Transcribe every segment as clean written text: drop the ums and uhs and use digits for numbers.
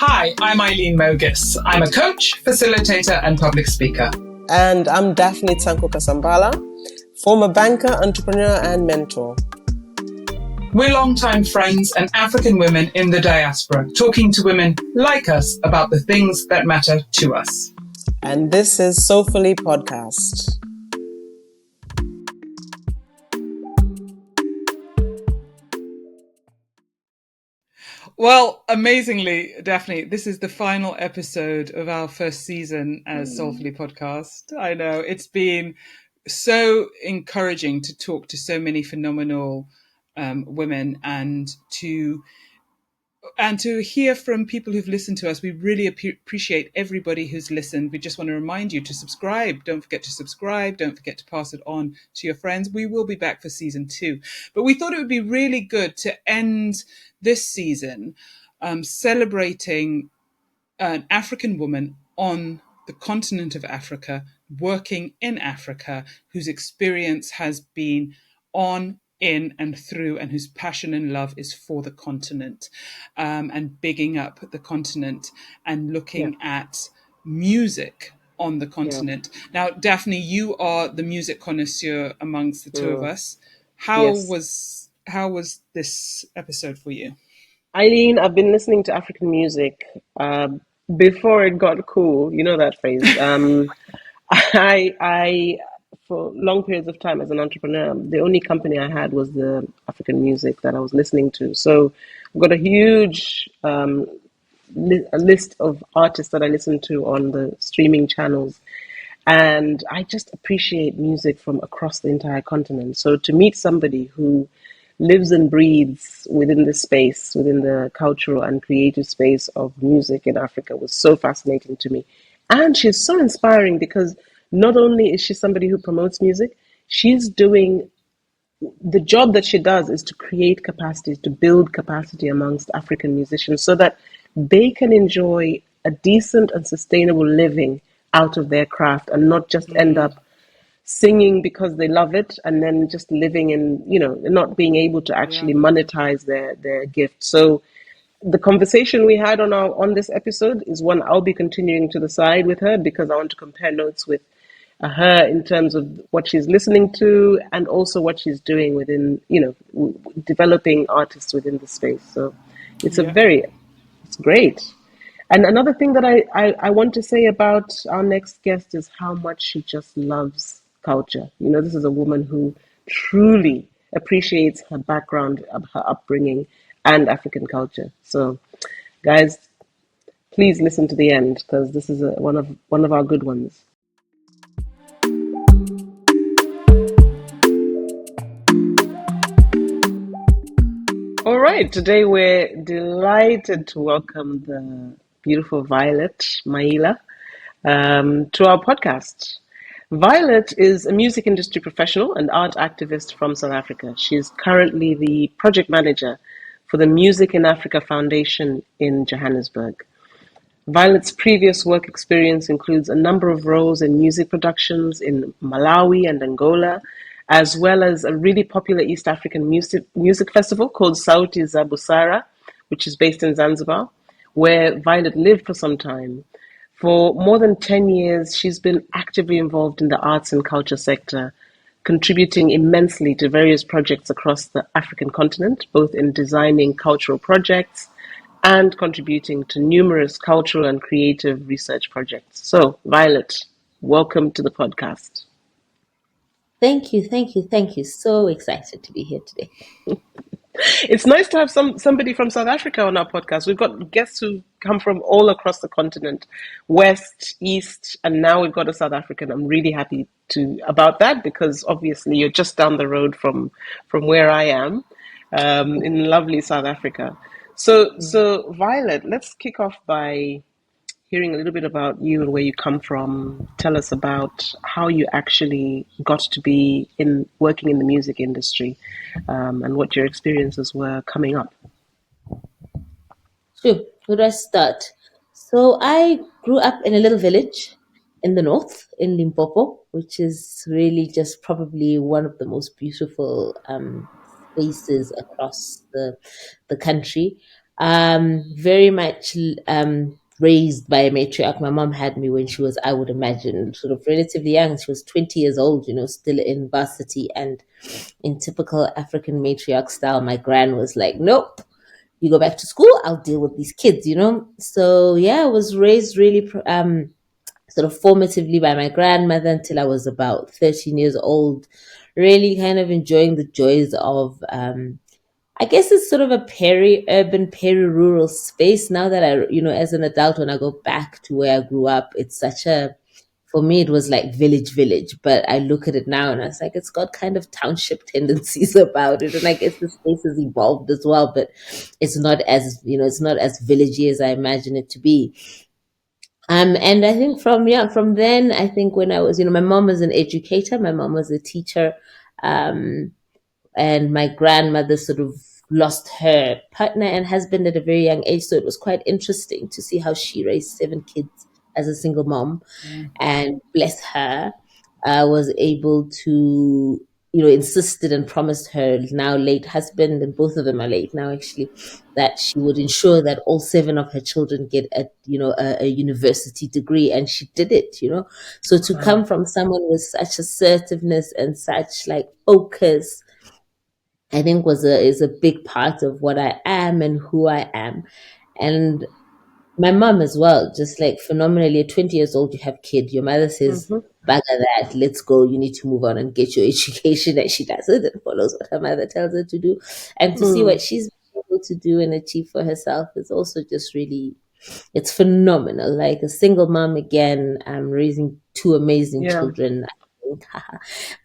Hi, I'm Aileen Mogis. I'm a coach, facilitator, and public speaker. And I'm Daphne Kasambala, former banker, entrepreneur, and mentor. We're longtime friends and African women in the diaspora, talking to women like us about the things that matter to us. And this is Soulfully Podcast. Well, amazingly, Daphne, this is the final episode of our first season as Soulfully Podcast. I know it's been so encouraging to talk to so many phenomenal women and to hear from people who've listened to us. We really appreciate everybody who's listened. We just want to remind you to subscribe. Don't forget to subscribe. Don't forget to pass it on to your friends. We will be back for season 2. But we thought it would be really good to end this season celebrating an African woman on the continent of Africa, working in Africa, whose experience has been on, in and through, and whose passion and love is for the continent, and bigging up the continent and looking at music on the continent. Now, Daphne, you are the music connoisseur amongst the two of us. How was this episode for you? Aileen, I've been listening to African music before it got cool. You know that phrase. I for long periods of time as an entrepreneur, the only company I had was the African music that I was listening to. So I've got a huge a list of artists that I listen to on the streaming channels. And I just appreciate music from across the entire continent. So to meet somebody who lives and breathes within the space, within the cultural and creative space of music in Africa was so fascinating to me. And she's so inspiring because not only is she somebody who promotes music, she's doing the job that she does is to create capacity, to build capacity amongst African musicians so that they can enjoy a decent and sustainable living out of their craft and not just end up singing because they love it and then just living in, not being able to actually monetize their gift. So the conversation we had on this episode is one I'll be continuing to the side with her because I want to compare notes with her in terms of what she's listening to and also what she's doing within, developing artists within the space. So it's it's great. And another thing that I want to say about our next guest is how much she just loves culture. This is a woman who truly appreciates her background, her upbringing, and African culture. So, guys, please listen to the end because this is one of our good ones. All right, today we're delighted to welcome the beautiful Violet Maila to our podcast. Violet is a music industry professional and art activist from South Africa. She is currently the project manager for the Music in Africa Foundation in Johannesburg. Violet's previous work experience includes a number of roles in music productions in Malawi and Angola, as well as a really popular East African music festival called Sauti za Busara, which is based in Zanzibar, where Violet lived for some time. For more than 10 years, she's been actively involved in the arts and culture sector, contributing immensely to various projects across the African continent, both in designing cultural projects and contributing to numerous cultural and creative research projects. So, Violet, welcome to the podcast. Thank you. So excited to be here today. It's nice to have somebody from South Africa on our podcast. We've got guests who come from all across the continent, West, East, and now we've got a South African. I'm really happy about that because obviously you're just down the road from where I am, in lovely South Africa. So Violet, let's kick off by hearing a little bit about you and where you come from. Tell us about how you actually got to be working in the music industry, and what your experiences were coming up. Sure. Where do I start? So I grew up in a little village in the north, in Limpopo, which is really just probably one of the most beautiful spaces across the country. Very much raised by a matriarch. My mom had me when she was, I would imagine, sort of relatively young. She was 20 years old, still in varsity. And in typical African matriarch style, my gran was like, nope, you go back to school, I'll deal with these kids. So yeah, I was raised really sort of formatively by my grandmother until I was about 13 years old, really kind of enjoying the joys of I guess it's sort of a peri-urban, peri-rural space now that as an adult, when I go back to where I grew up, it's for me, it was like village, but I look at it now and I was like, it's got kind of township tendencies about it. And I guess the space has evolved as well, but it's not as villagey as I imagine it to be. And I think from then, I think when I was, my mom was an educator, my mom was a teacher. Um, and my grandmother sort of lost her partner and husband at a very young age. So it was quite interesting to see how she raised 7 kids as a single mom. Mm. And bless her, was able to, insisted and promised her now late husband, and both of them are late now actually, that she would ensure that all 7 of her children get a university degree. And she did it. So to Wow. come from someone with such assertiveness and such like focus, I think is a big part of what I am and who I am. And my mom as well, just like phenomenally, at 20 years old, you have kid. Your mother says, Mm-hmm. "Bagger that, let's go. You need to move on and get your education." And she does it and follows what her mother tells her to do. And to see what Mm. she's been able to do and achieve for herself is also just really, it's phenomenal. Like a single mom again, raising 2 amazing Yeah. children.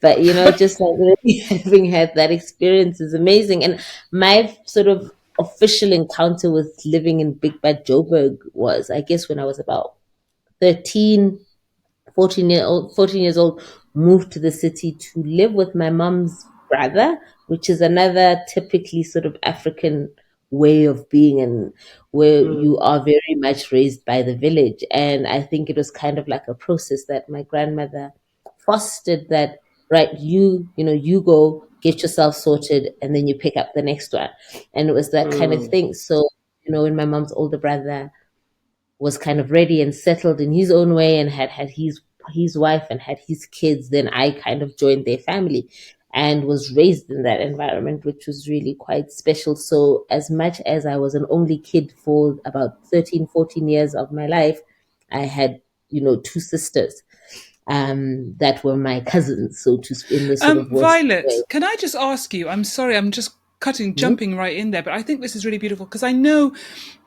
But just like really having had that experience is amazing. And my sort of official encounter with living in Big Bad Joburg was, I guess, when I was about 13, 14 years old, moved to the city to live with my mom's brother, which is another typically sort of African way of being, and where Mm. you are very much raised by the village. And I think it was kind of like a process that my grandmother fostered, that right, you go get yourself sorted and then you pick up the next one. And it was that kind of Mm. thing. So when my mom's older brother was kind of ready and settled in his own way and had his wife and had his kids, then I kind of joined their family and was raised in that environment, which was really quite special. So as much as I was an only kid for about 13, 14 years of my life, I had, 2 sisters that were my cousins, so to in this sort of Western way. Violet, can I just ask you? I'm sorry, I'm just Mhm. jumping right in there, but I think this is really beautiful because I know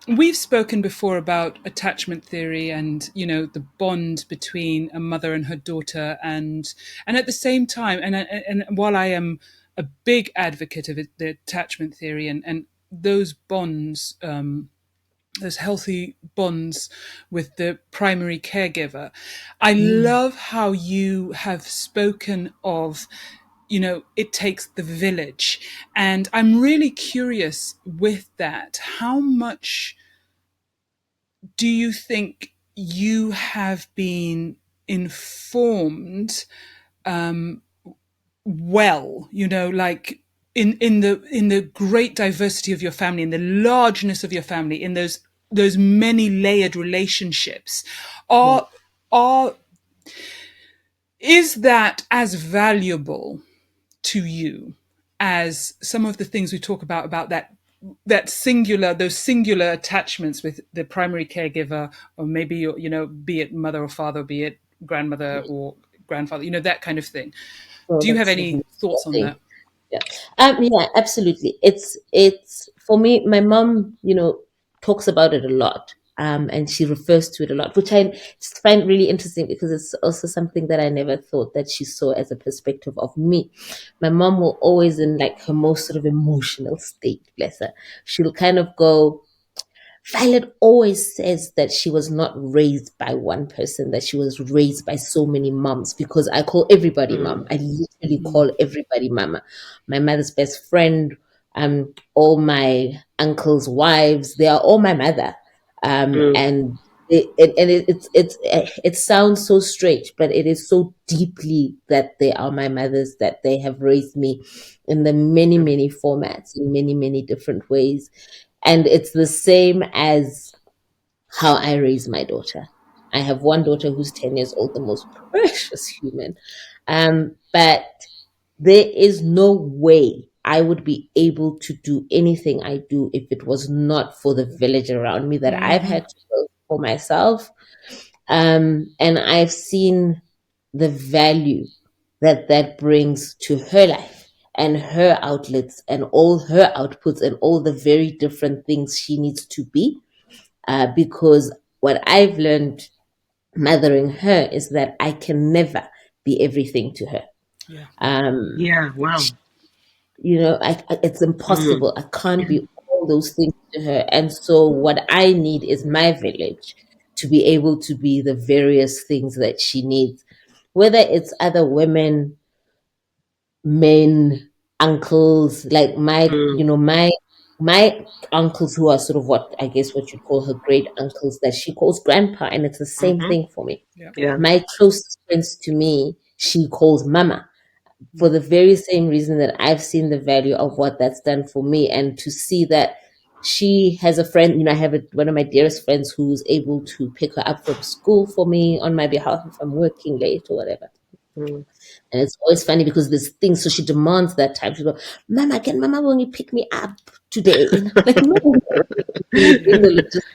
we've spoken before about attachment theory and the bond between a mother and her daughter, and at the same time, and while I am a big advocate of the attachment theory and those bonds. Those healthy bonds with the primary caregiver. I Mm. love how you have spoken of, it takes the village. And I'm really curious with that. How much do you think you have been informed well, like in the great diversity of your family, in the largeness of your family, in those many layered relationships, Mm. are is that as valuable to you as some of the things we talk about those singular attachments with the primary caregiver, or maybe be it mother or father, be it grandmother or grandfather, that kind of thing? So Do you have that's really any thoughts on interesting. that? Yeah. Yeah, absolutely. It's for me, my mom, talks about it a lot. And she refers to it a lot, which I just find really interesting because it's also something that I never thought that she saw as a perspective of me. My mom will always, in like her most sort of emotional state, bless her, she'll kind of go, Violet always says that she was not raised by one person, that she was raised by so many moms, because I call everybody mom. Mm. I literally Mm. call everybody mama. My mother's best friend, all my uncles' wives, they are all my mother. Mm. And it sounds so strange, but it is so deeply that they are my mothers, that they have raised me in the many, many formats, in many, many different ways. And it's the same as how I raise my daughter. I have one daughter who's 10 years old, the most precious human. But there is no way I would be able to do anything I do if it was not for the village around me that I've Mm-hmm. had to build for myself. And I've seen the value that that brings to her life and her outlets and all her outputs and all the very different things she needs to be. Because what I've learned mothering her is that I can never be everything to her. Yeah. Um, Yeah. Wow. it's Mm. impossible. I can't be all those things to her. And so what I need is my village to be able to be the various things that she needs, whether it's other women, men, uncles, like Mm. my uncles who are sort of what I guess what you'd call her great uncles that she calls grandpa, and it's the same Mm-hmm. thing for me. Yeah. Yeah. My closest friends to me, she calls mama for the very same reason that I've seen the value of what that's done for me, and to see that she has a friend, I have one of my dearest friends who's able to pick her up from school for me on my behalf if I'm working late or whatever. Mm. And it's always funny because there's things, so she demands that time. She goes, Mama, can Mama only pick me up today? And I'm like, no, you're doing the logistics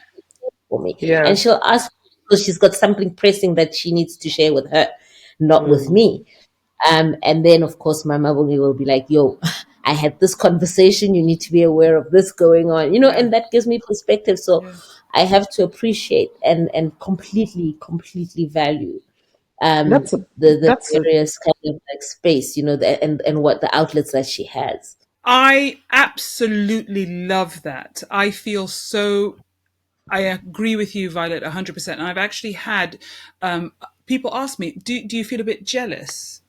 for me. Yeah. And she'll ask because she's got something pressing that she needs to share with her, not with Mm. me. And then, of course, my mother will be like, yo, I had this conversation. You need to be aware of this going on, Yeah. and that gives me perspective. So Yeah. I have to appreciate and completely value That's a the that's a various kind of like space, and what the outlets that she has. I absolutely love that. I feel so. I agree with you, Violet, 100%. And I've actually had people ask me, do you feel a bit jealous?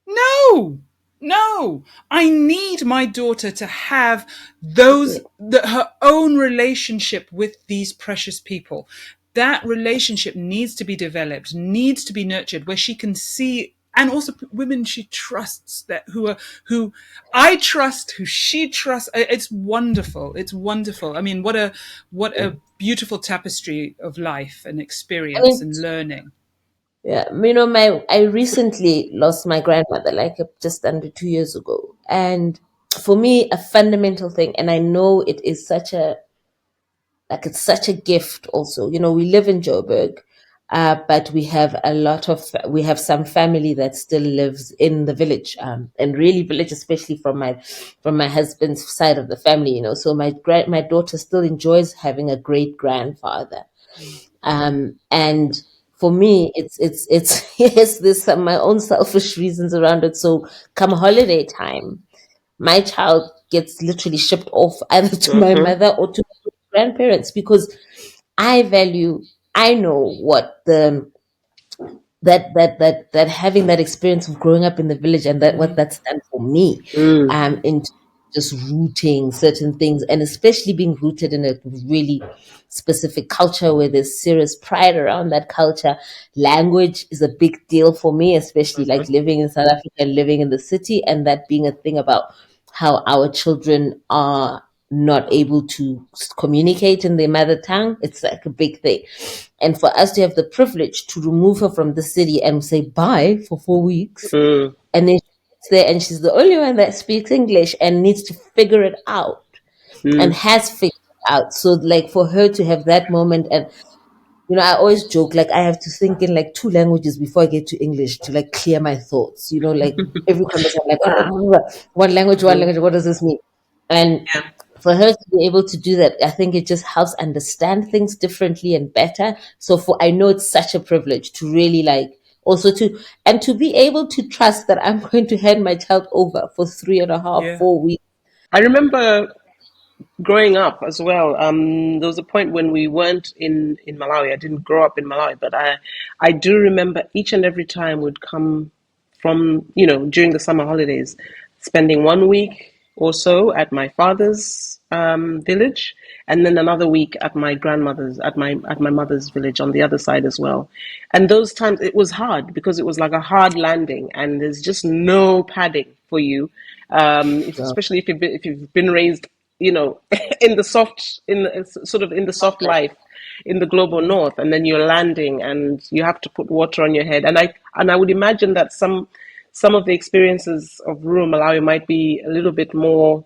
No, no. I need my daughter to have her own relationship with these precious people. That relationship needs to be developed, needs to be nurtured, where she can see, and also women she trusts, that who I trust, who she trusts. It's wonderful. It's wonderful. I mean, what a beautiful tapestry of life and I experience mean, and learning. yeah, I recently lost my grandmother like just under 2 years ago, and for me, a fundamental thing, and I know it is it's such a gift. Also, we live in Joburg. But we have some family that still lives in the village, and really village, especially from my husband's side of the family. So my daughter still enjoys having a great grandfather. And for me, it's yes, there's some my own selfish reasons around it. So come holiday time, my child gets literally shipped off either to my mm-hmm. mother or to my grandparents, because I value. I know what the that having that experience of growing up in the village, and that what that's done for me, Mm. in just rooting certain things, and especially being rooted in a really specific culture where there's serious pride around that culture. Language is a big deal for me, especially like Mm-hmm. living in South Africa and living in the city, and that being a thing about how our children are not able to communicate in their mother tongue. It's like a big thing. And for us to have the privilege to remove her from the city and say bye for 4 weeks, Mm. and then she's there and she's the only one that speaks English and needs to figure it out and Mm. has figured it out. So, like, for her to have that moment, and I always joke, like, I have to think in like two languages before I get to English to like clear my thoughts. Like every conversation, I'm like, one Mm. language, what does this mean? And Yeah. for her to be able to do that, I think it just helps understand things differently and better. So I know it's such a privilege to really like also to be able to trust that I'm going to hand my child over for three and a half, Yeah. 4 weeks. I remember growing up as well, there was a point when we weren't in Malawi. I didn't grow up in Malawi, but I do remember each and every time would come from, during the summer holidays, spending 1 week or so at my father's village, and then another week at my grandmother's, at my mother's village on the other side as well. And those times it was hard because it was like a hard landing, and there's just no padding for you, So, especially if you've been raised you know, in the soft, sort of in the soft life, in the global north, and then you're landing, and you have to put water on your head. And I would imagine that some of the experiences of rural Malawi might be a little bit more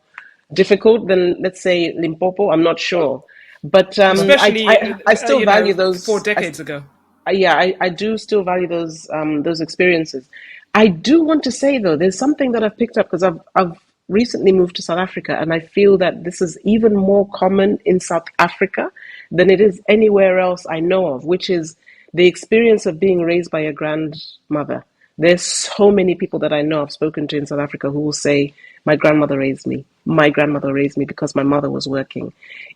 difficult than, let's say, Limpopo. I'm not sure, but especially I still value 4 decades ago. yeah, I do still value those experiences. I do want to say though, there's something that I've picked up because I've recently moved to South Africa, and I feel that this is even more common in South Africa than it is anywhere else I know of, which is the experience of being raised by a grandmother. There's so many people that I know I've spoken to in South Africa who will say, "My grandmother raised me. My grandmother raised me because my mother was working,"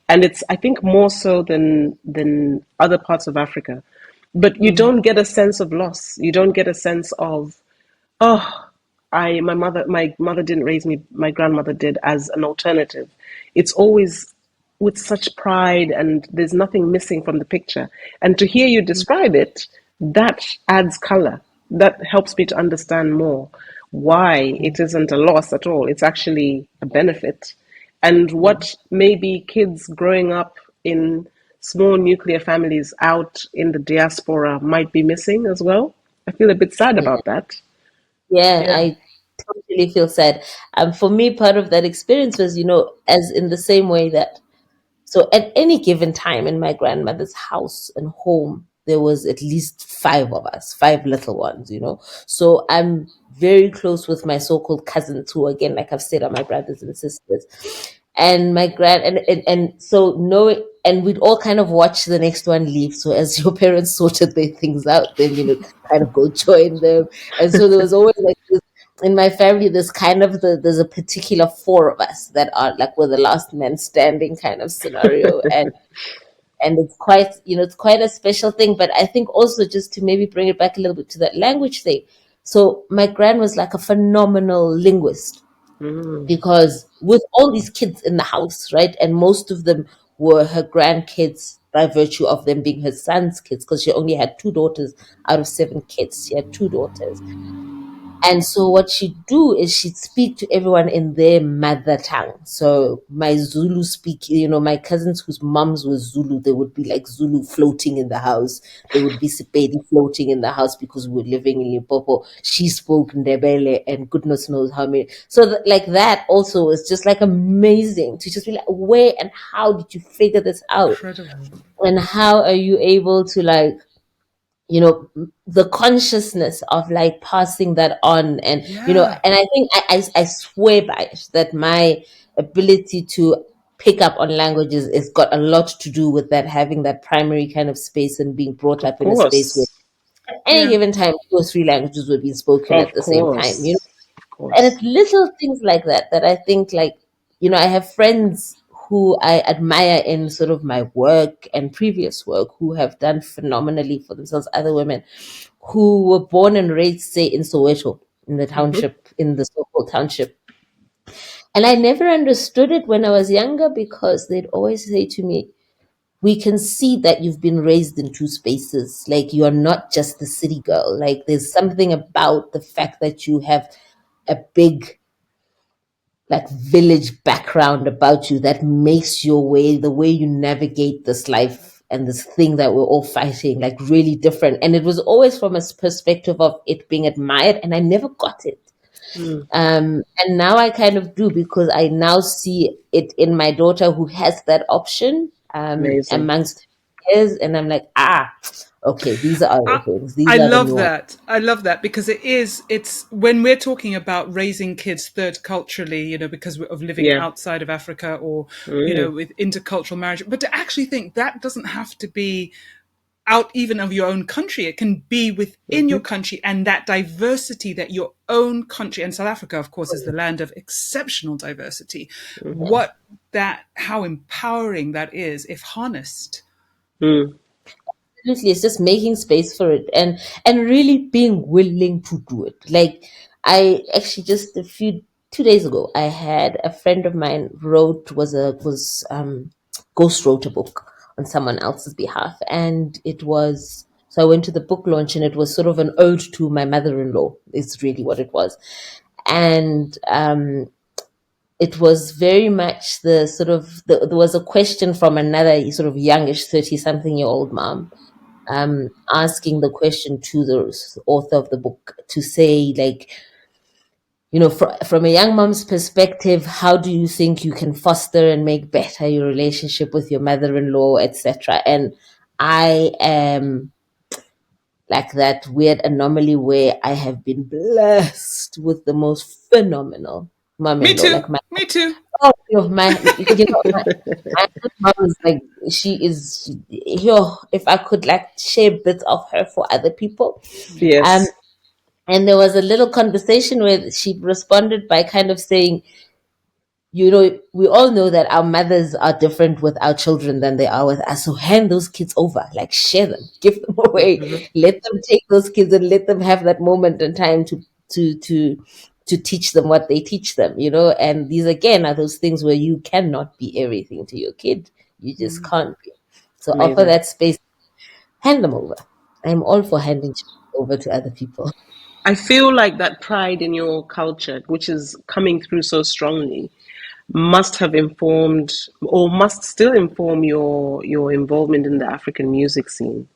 and it's, I think, more so than other parts of Africa. But you don't get a sense of loss. You don't get a sense of, oh, my mother didn't raise me, my grandmother did, as an alternative. It's always with such pride, and there's nothing missing from the picture. And to hear you describe it, that adds color. That helps me to understand more why it isn't a loss at all. It's actually a benefit. And what maybe kids growing up in small nuclear families out in the diaspora might be missing as well. I feel a bit sad Yeah, about that. yeah, Yeah. I totally feel sad. For me, part of that experience was, as in the same way that, so at any given time in my grandmother's house and home, there was at least five of us, five little ones. So I'm very close with my so-called cousins, who, again, like I've said, are my brothers and sisters. And my and so knowing, and we'd all kind of watch the next one leave. So as your parents sorted their things out, then kind of go join them. And so there was always like this, in my family, there's a particular four of us that are like, we're the last man standing kind of scenario. And it's quite, it's quite a special thing. But I think also, just to maybe bring it back a little bit to that language thing. So my gran was like a phenomenal linguist, Mm, because with all these kids in the house, right? And most of them were her grandkids by virtue of them being her son's kids, because she only had two daughters out of seven kids. She had two daughters. And so what she'd do is she'd speak to everyone in their mother tongue. So my Zulu my cousins whose mums were Zulu, there would be like Zulu floating in the house. There would be Sepedi floating in the house because we were living in Limpopo. She spoke Ndebele and goodness knows how many. So like that also is just like amazing to just be like, where and how did you figure this out? Incredible. And how are you able to like, the consciousness of like passing that on, Yeah. and I think I swear by it that my ability to pick up on languages has got a lot to do with that, having that primary kind of space and being brought of up in a space where course. at any Yeah. given time two or three languages were being spoken at Of the same time. course. Of And course. it's little things like that I think, like, I have friends who I admire in sort of my work and previous work, who have done phenomenally for themselves, other women who were born and raised, say, in Soweto, in the Hmm. township, in the so-called township. And I never understood it when I was younger, because they'd always say to me, we can see that you've been raised in two spaces. Like, you are not just the city girl. Like, there's something about the fact that you have a big, like, village background about you that makes your way, the way you navigate this life and this thing that we're all fighting, like, really different. And it was always from a perspective of it being admired, and I never got it. Mm, And now I kind of do, because I now see it in my daughter, who has that option, amazing. amongst peers, and I'm like, okay, these are the I, things, these I are the love nuances. that. I love that because it's when we're talking about raising kids third culturally, because of living Yeah. outside of Africa or, Mm, with intercultural marriage. But to actually think that doesn't have to be out even of your own country. It can be within your hmm. country, and that diversity that your own country, and South Africa, of course, is the land of exceptional diversity. Hmm. How empowering that is if harnessed. Mm, Absolutely, it's just making space for it, and really being willing to do it. Like, I actually just 2 days ago, I had a friend of mine ghost wrote a book on someone else's behalf, and it was, so I went to the book launch, and it was sort of an ode to my mother-in-law. Is really what it was. And it was very much the sort of there was a question from another sort of youngish 30-something-year-old mom, asking the question to the author of the book to say, like, from a young mom's perspective, how do you think you can foster and make better your relationship with your mother-in-law, etc.? And I am like that weird anomaly where I have been blessed with the most phenomenal Me mom-in-law. too. Like my Me too. oh, my mom is like, she is, if I could like share bits of her for other people. Um, Yes. and there was a little conversation where she responded by kind of saying, we all know that our mothers are different with our children than they are with us. So hand those kids over, like share them, give them away, Hmm. let them take those kids and let them have that moment in time to teach them what they teach them. And these again are those things where you cannot be everything to your kid. You just can't be. So offer Amazing. that space, hand them over. I'm all for handing children over to other people. I feel like that pride in your culture, which is coming through so strongly, must have informed or must still inform your involvement in the African music scene,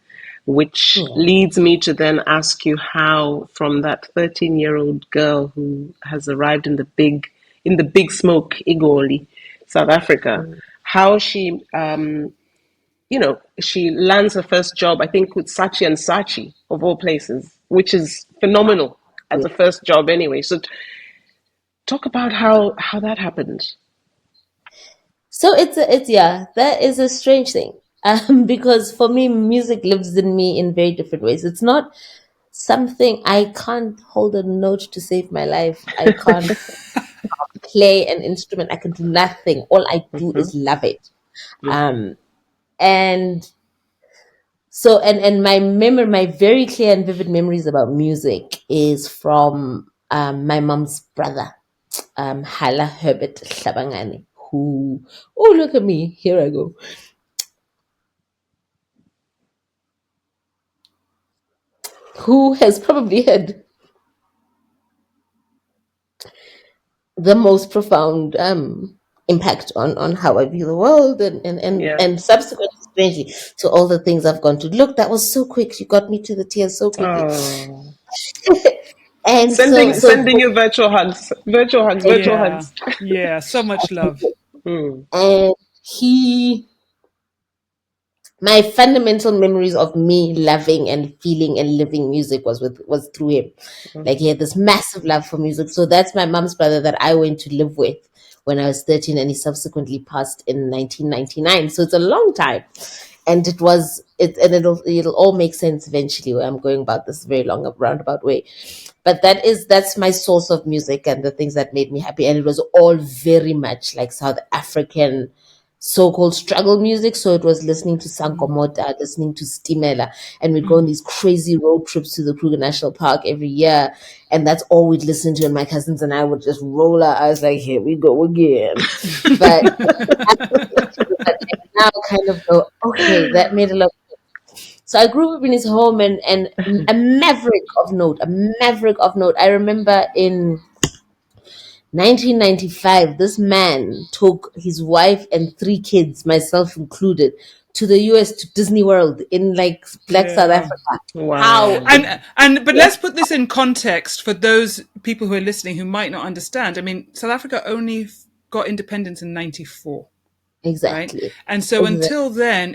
which Yeah. leads me to then ask you how, from that 13-year-old girl who has arrived in the big smoke, Igoli, South Africa, how she lands her first job, I think, with Sachi and Sachi, of all places, which is phenomenal as a first job anyway. So talk about how that happened. So it's that is a strange thing. Because for me, music lives in me in very different ways. It's not something I can't hold a note to save my life. I can't play an instrument. I can do nothing. All I do Hmm. is love it. Um, and and my very clear and vivid memories about music is from my mom's brother, Hala Herbert Shabangani, who, oh, look at me, here I go, who has probably had the most profound impact on how I view the world, Yeah. and subsequently, strangely, to all the things I've gone to. Look, that was so quick. You got me to the tears so quickly. Oh. And so, Sending you virtual hugs. Virtual hugs, virtual Yeah. hugs. Yeah. So much love. Mm. and he my fundamental memories of me loving and feeling and living music was through him. Like, he Hmm. had this massive love for music. So that's my mom's brother that I went to live with when I was 13, and he subsequently passed in 1999. So it's a long time. And it'll all make sense eventually, where I'm going about this very long roundabout way. But that's my source of music and the things that made me happy. And it was all very much like South African so-called struggle music. So it was listening to Sankomota, listening to Stimela, and we'd go on these crazy road trips to the Kruger National Park every year, and that's all we'd listen to. And my cousins and I would just roll our eyes like, "Here we go again." But I now kind of go, okay, that made a lot. So I grew up in his home, and a maverick of note. I remember in 1995, this man took his wife and three kids, myself included, to the US, to Disney World in like Black South Yeah. Africa. How? Wow. But let's put this in context for those people who are listening who might not understand. I mean, South Africa only got independence in 94, right? Exactly. And so Exactly. until then,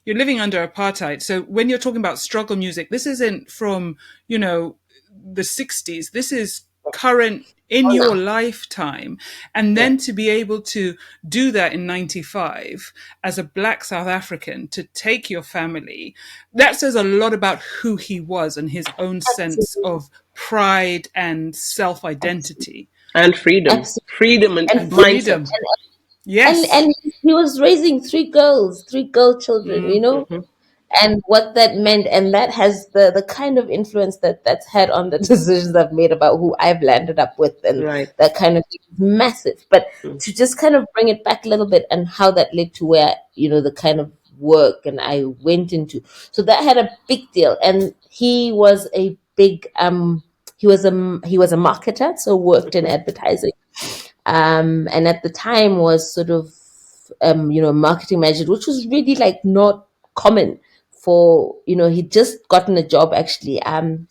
you're living under apartheid. So when you're talking about struggle music, this isn't from, the 60s. This is current in Oh, your no. lifetime. And Yeah. then to be able to do that in 95 as a black South African, to take your family, that says a lot about who he was and his own sense Absolutely. of pride and self identity And freedom. Absolutely. Freedom and And and mindset. freedom. and Yes. and he was raising three girl children, Hmm. and what that meant, and that has the kind of influence that's had on the decisions I've made about who I've landed up with, and Right. that kind of thing is massive. But to just kind of bring it back a little bit, and how that led to where, the kind of work and I went into, so that had a big deal. And he was a big he was a marketer, so worked in advertising. And at the time was sort of marketing manager, which was really like not common for, he'd just gotten a job actually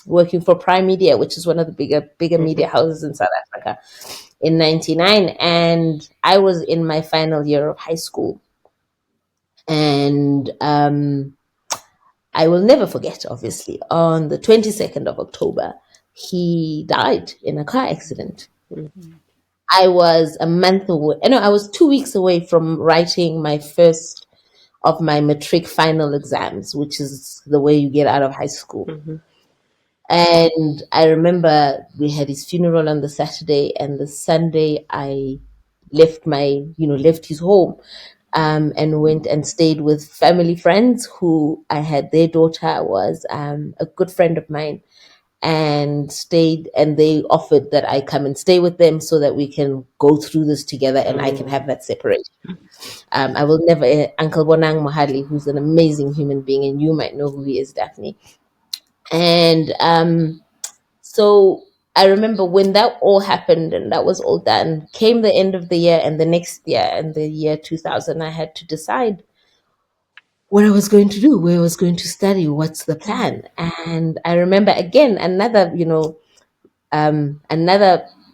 working for Prime Media, which is one of the bigger media houses in South Africa, in 99. And I was in my final year of high school. And I will never forget, obviously, on the 22nd of October, he died in a car accident. I was a month away. No, I was 2 weeks away from writing my first of my matric final exams, which is the way you get out of high school. And I remember we had his funeral on the Saturday, and the Sunday I left his home, and went and stayed with family friends who I had. Their daughter was a good friend of mine, and stayed, and they offered that I come and stay with them so that we can go through this together and I can have that separation. I will never, Uncle Bonang Mohali, who's an amazing human being, and you might know who he is, Daphne. And so I remember when that all happened and that was all done, came the end of the year, and the next year, and the year 2000, I had to decide what I was going to do, where I was going to study, what's the plan. And I remember again another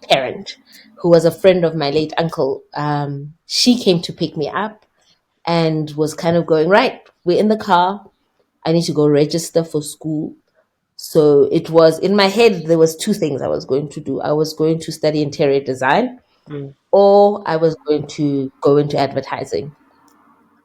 parent who was a friend of my late uncle. She came to pick me up and was kind of going, right, we're in the car. I need to go register for school. So it was in my head, there was two things I was going to do. I was going to study interior design, or I was going to go into advertising.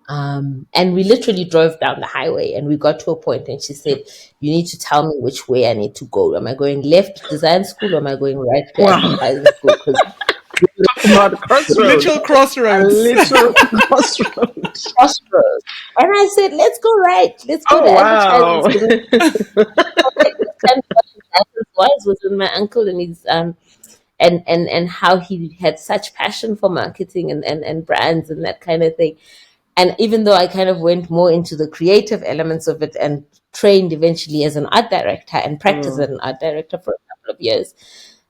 And we literally drove down the highway, and we got to a point and she said, you need to tell me which way I need to go. Am I going left to design school, or am I going right to advertising school? Because About crossroads. Literal crossroads. A literal crossroads. Crossroads. And I said, let's go right. Let's go to Wow. advertising school. Was with my uncle and his and how he had such passion for marketing and brands and that kind of thing. And even though I kind of went more into the creative elements of it and trained eventually as an art director and practiced as an art director for a couple of years,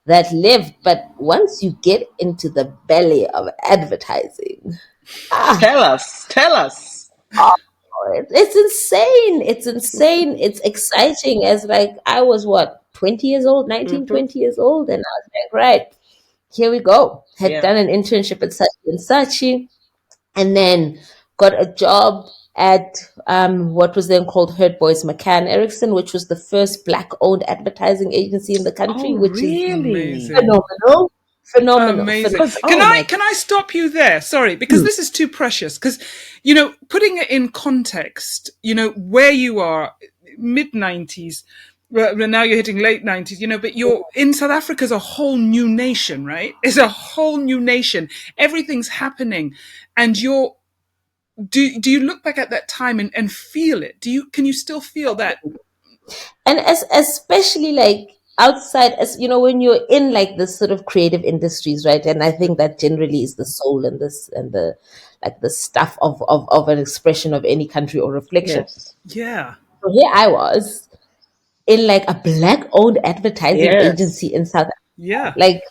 that lived. But once you get into the belly of advertising, Tell us. it's insane. It's insane. It's exciting. As like I was 20 years old, 19, 20 years old, and I was like, right, here we go. Had done an internship at Saatchi and Saatchi, and then got a job at what was then called Hurt Boys McCann Erickson, which was the first Black-owned advertising agency in the country, which is phenomenal. Amazing. Can I stop you there? Sorry, because this is too precious. Because, putting it in context, where you are, mid-90s, well, now you're hitting late 90s, but you're in South Africa's a whole new nation, right? It's a whole new nation. Everything's happening. And do you look back at that time and feel it? Can you still feel that? And especially like outside, as when you're in like this sort of creative industries, right? And I think that generally is the soul and the like the stuff of an expression of any country or reflection. Yes. Yeah. So here I was in like a Black-owned advertising agency in South Africa. Yeah. Like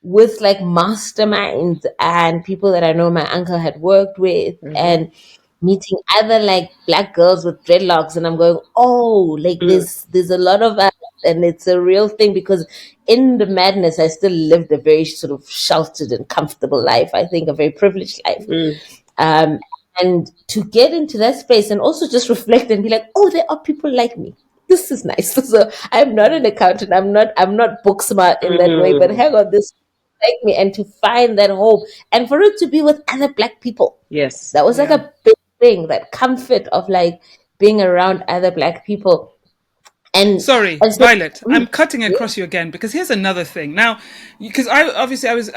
with like masterminds and people that I know my uncle had worked with, and meeting other like Black girls with dreadlocks, and I'm going, oh, like there's a lot of us, and it's a real thing, because in the madness I still lived a very sort of sheltered and comfortable life. I think a very privileged life. And to get into that space and also just reflect and be like, oh, there are people like me. This is nice. So I'm not an accountant. I'm not book smart in that way, but hang on, this like me, and to find that home and for it to be with other Black people. Yes. That was like a big thing, that comfort of like being around other Black people. And sorry, Violet, I'm cutting across you again, because here's another thing. Now, because I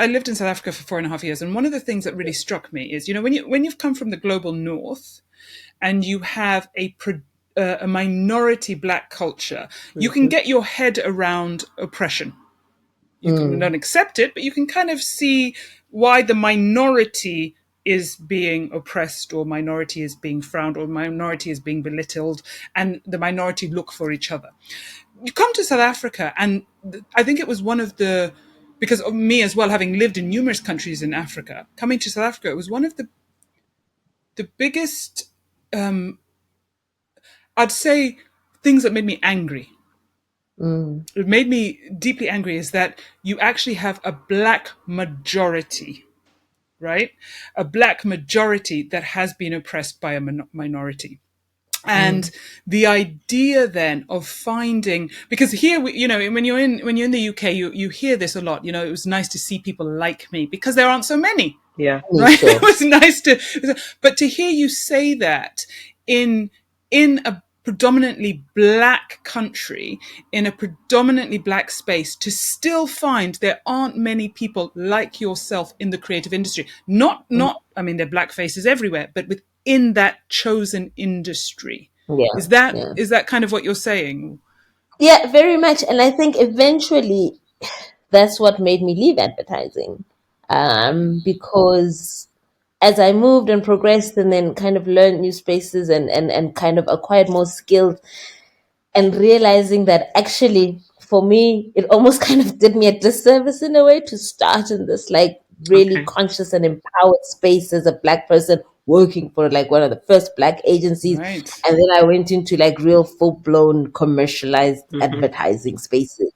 lived in South Africa for 4.5 years, and one of the things that really struck me is, when you've come from the global north and you have a minority Black culture, you can get your head around oppression. You don't accept it, but you can kind of see why the minority is being oppressed, or minority is being frowned, or minority is being belittled, and the minority look for each other. You come to South Africa, and I think it was one of the, because of me as well, having lived in numerous countries in Africa, coming to South Africa, it was one of the biggest, I'd say, things that made me angry. It made me deeply angry is that you actually have a black majority, right? A black majority that has been oppressed by a minority. And the idea then of finding, because here when you're in the UK, you hear this a lot. It was nice to see people like me because there aren't so many, Yeah. right? Sure. It was nice but to hear you say that in a predominantly black country, in a predominantly black space, to still find there aren't many people like yourself in the creative industry. Not, I mean, there are black faces everywhere, but within that chosen industry. Yeah. Is that kind of what you're saying? Yeah, very much. And I think eventually that's what made me leave advertising. Because as I moved and progressed and then kind of learned new spaces and kind of acquired more skills, and realizing that actually for me it almost kind of did me a disservice in a way to start in this like really Okay. conscious and empowered space as a black person working for like one of the first black agencies. Right. And then I went into like real full-blown commercialized advertising spaces,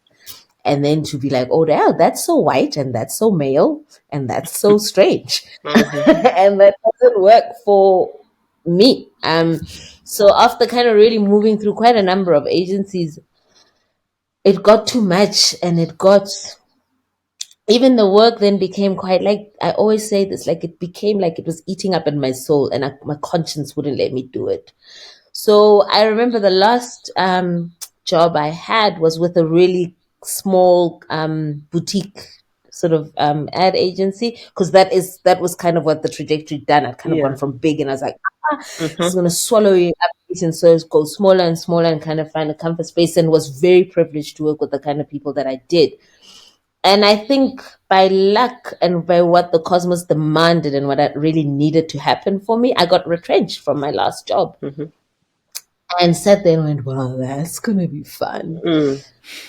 and then to be like, oh yeah, that's so white and that's so male and that's so strange. And that doesn't work for me. So after kind of really moving through quite a number of agencies, it got too much, and it got, even the work then became quite, like I always say this, like it became like it was eating up in my soul, and my conscience wouldn't let me do it. So I remember the last job I had was with a really small boutique sort of ad agency, because that was kind of what the trajectory done. I'd kind of gone Yeah. from big, and I was like, this is going to swallow you up, and so it go smaller and smaller and kind of find a comfort space, and was very privileged to work with the kind of people that I did. And I think by luck and by what the cosmos demanded and what I really needed to happen for me, I got retrenched from my last job. And sat there and went, wow, that's going to be fun.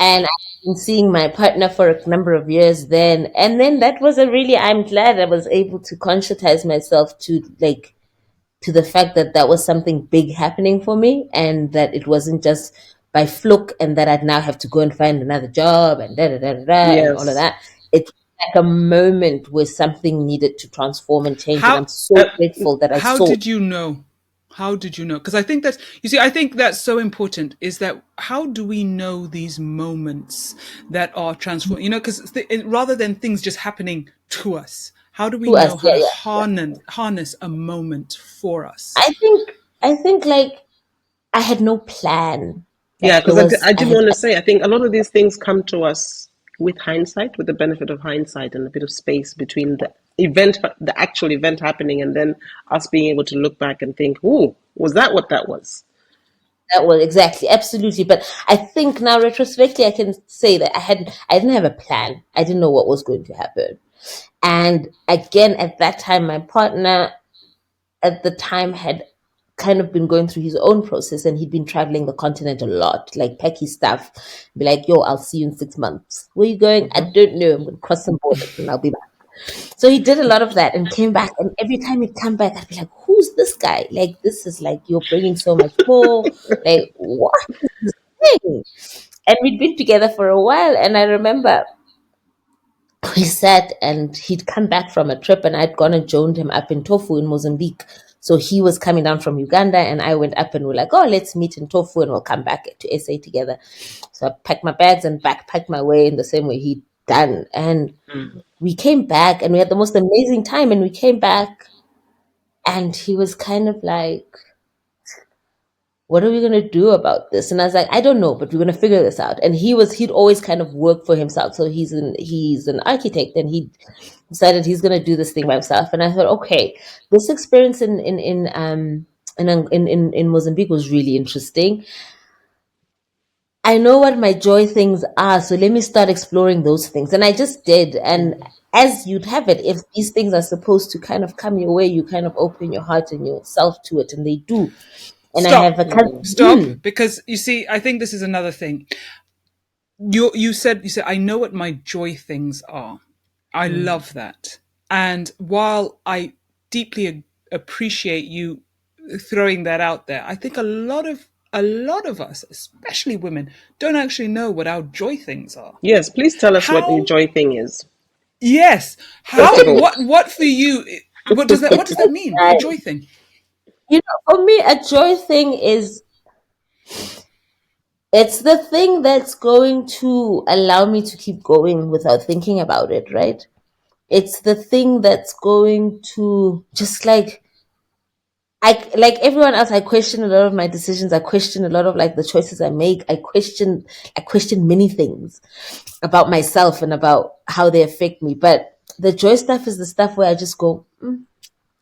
And I've been seeing my partner for a number of years then. And then that was I'm glad I was able to conscientize myself to the fact that that was something big happening for me, and that it wasn't just by fluke, and that I'd now have to go and find another job and da da da da da and all of Yes. that. It's like a moment where something needed to transform and change. And How I'm so grateful that I how saw. did you know? How did you know? Because I think I think that's so important, is that how do we know these moments that are transforming? Because rather than things just happening to us, how do we To us. know how Yeah, to yeah. harness a moment for us? I think like I had no plan. Yeah, Like because I I did had want to say, I think a lot of these things come to us with hindsight, with the benefit of hindsight and a bit of space between the actual event happening, and then us being able to look back and think, "Ooh, was that what that was?" that well, exactly, absolutely. But I think now retrospectively, I can say that I didn't have a plan. I didn't know what was going to happen. And again, at that time, my partner at the time had kind of been going through his own process, and he'd been traveling the continent a lot, like pack his stuff, be like, yo, I'll see you in 6 months. Where are you going? I don't know. I'm going to cross some borders and I'll be back. So he did a lot of that and came back. And every time he'd come back, I'd be like, who's this guy? Like, this is like, you're bringing so much more. Like, what is this thing? And we'd been together for a while. And I remember we sat, and he'd come back from a trip, and I'd gone and joined him up in Tofu in Mozambique. So he was coming down from Uganda, and I went up, and we're like, oh, let's meet in Tofu and we'll come back to SA together. So I packed my bags and backpacked my way in the same way he'd done. And we came back, and we had the most amazing time. And we came back, and he was kind of like, what are we going to do about this? And I was like, I don't know, but we're going to figure this out. And he'd always kind of worked for himself. So he's an architect, and he decided he's going to do this thing by himself. And I thought, okay, this experience in Mozambique was really interesting. I know what my joy things are, so let me start exploring those things. And I just did. And as you'd have it, if these things are supposed to kind of come your way, you kind of open your heart and yourself to it, and they do. And I have Stop. a cousin. Stop. Because you see, I think this is another thing. you said I know what my joy things are. I love that. And while I deeply appreciate you throwing that out there, I think a lot of us, especially women, don't actually know what our joy things are. Yes, please tell us what your How? joy thing is, Yes. first How? of all. What for you? What does that mean? A joy thing. For me, a joy thing is it's the thing that's going to allow me to keep going without thinking about it, right? It's the thing that's going to just like everyone else, I question a lot of my decisions. I question a lot of like the choices I make. I question many things about myself and about how they affect me. But the joy stuff is the stuff where I just go,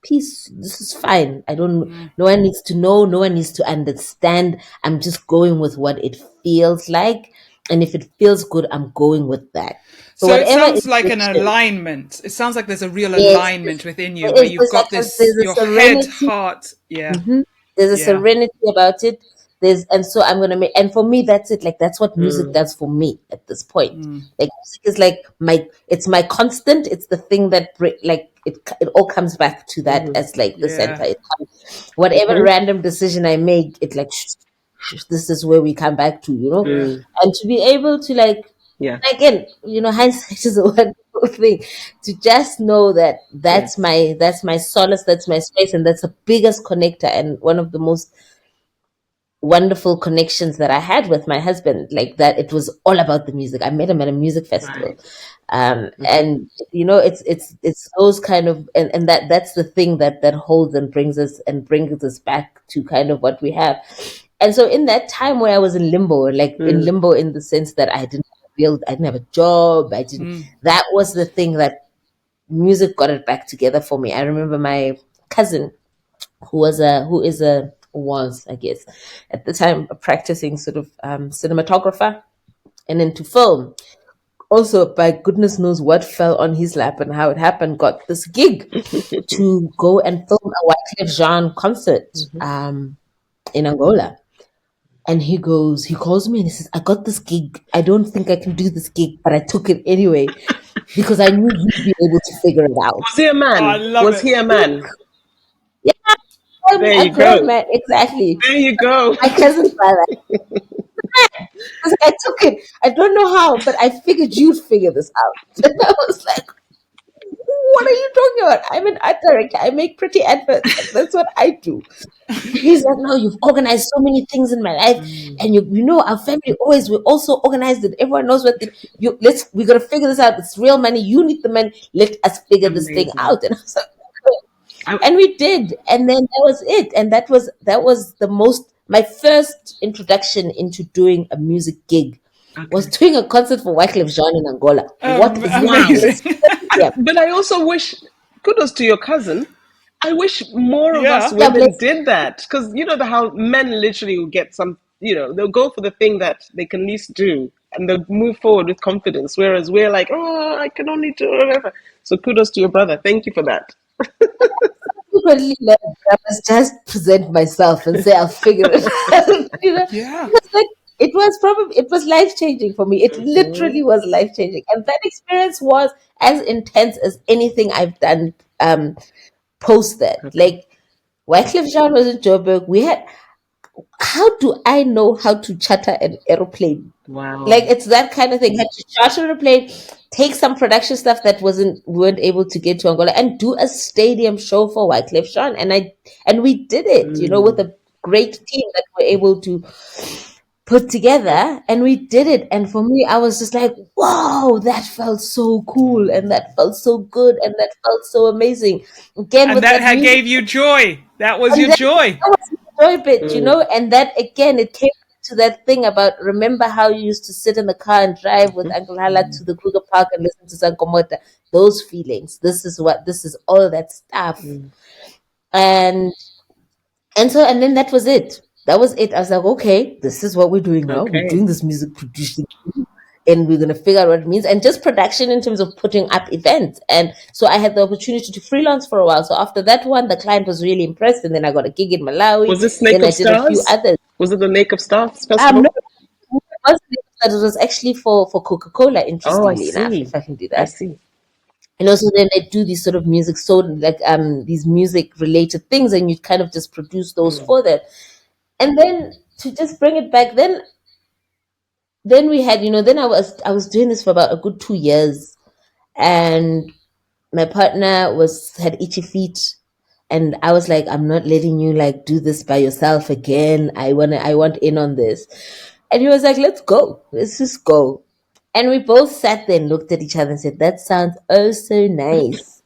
peace, this is fine. I don't, no one needs to know, no one needs to understand. I'm just going with what it feels like. And if it feels good, I'm going with that. So So it whatever sounds like an intention, alignment. It sounds like there's a real yes, alignment within you it where is. you've got this, There's a your head, serenity. heart. Yeah. hmm There's a Yeah. serenity about it. And so I'm gonna make, and for me, that's it. Like that's what music Mm, does for me at this point. Like music is like it's my constant. It's the thing that it all comes back to that mm-hmm, as like the center. Yeah. Whatever mm-hmm. random decision I make, it like this is where we come back to, Yeah. and to be able to like Yeah, again, hindsight is a wonderful thing. To just know that yes. that's my solace, that's my space, and that's the biggest connector and one of the most wonderful connections that I had with my husband. Like that, it was all about the music. I met him at a music festival, Right. Mm-hmm. and it's those kind of and that's the thing that holds and brings us back to kind of what we have. And so in that time where I was in limbo, like in Mm, limbo in the sense that I didn't have a job, that was the thing that music got it back together for me. I remember my cousin who was I guess at the time a practicing sort of cinematographer and into film. Also, by goodness knows what fell on his lap and how it happened, got this gig to go and film a Wyclef Jean concert mm-hmm. in Angola. And he calls me and he says, I got this gig. I don't think I can do this gig, but I took it anyway because I knew you'd be able to figure it out. Was he a Oh, I man? love Was it. he a man? Yeah, I'm There a you grown go. man, exactly. There you go. My cousin's brother. Because I took it. I don't know how, but I figured you'd figure this out. And I was like, what are you talking about? I'm an art director. I make pretty adverts. Like, that's what I do. He's like, no, you've organized so many things in my life, and you know our family always we also organized it. Everyone knows what we gotta figure this out. It's real money. You need the money. Let us figure this thing Amazing. out. And I was like, I, and we did, and then that was it. And that was the most my first introduction into doing a music gig was okay. doing a concert for Wyclef Jean in Angola. What is this? Wow. Amazing. Yeah, But I also wish, kudos to your cousin. I wish more of us Yeah. yeah, women bless. did that because you know how men literally will get some, they'll go for the thing that they can least do and they'll move forward with confidence. Whereas we're like, oh, I can only do whatever. So kudos to your brother. Thank you for that. Frequently let dramas just present myself and say I'll figure it out. Yeah. Because like it was life changing for me. It literally was life changing, and that experience was as intense as anything I've done post that. Okay. Like Wycliffe Jean was in Joburg. We had how do I know how to charter an aeroplane? Like Wow. it's that kind of thing. Had to charter a plane, take some production stuff that we weren't able to get to Angola, and do a stadium show for Wyclef Jean. And we did it, with Mm, a great team that we're able to put together, and we did it. And for me, I was just like, wow, that felt so cool, and that felt so good, and that felt so amazing. Again, And with that that had music, gave you joy. That was and your that joy. was enjoy bit, mm, and that again, it came to that thing about remember how you used to sit in the car and drive with Uncle Hala to the Kruger Park and listen to Sankomota. Those feelings. This is all that stuff. mm. And and then that was it. That was it. I was like, okay, this is what we're doing now. We're Okay. doing this music producing and we're going to figure out what it means, and just production in terms of putting up events. And so I had the opportunity to freelance for a while. So after that one, the client was really impressed, and then I got a gig in Was Malawi. this Lake Then I of did a few Stars? others. Was it the Lake of Stars No, Festival? it wasn't. that it was actually for Coca-Cola, Oh, I interestingly enough, if see. I can do I that. see. And also then they do these sort of music, so like these music related things, and you kind of just produce those Mm. for them. And then to just bring it back, then we had, then I was doing this for about a good 2 years, and my partner was had itchy feet, and I was like, I'm not letting you like do this by yourself again. I want in on this. And he was like, let's go. Let's just go. And we both sat there and looked at each other and said, that sounds oh so nice.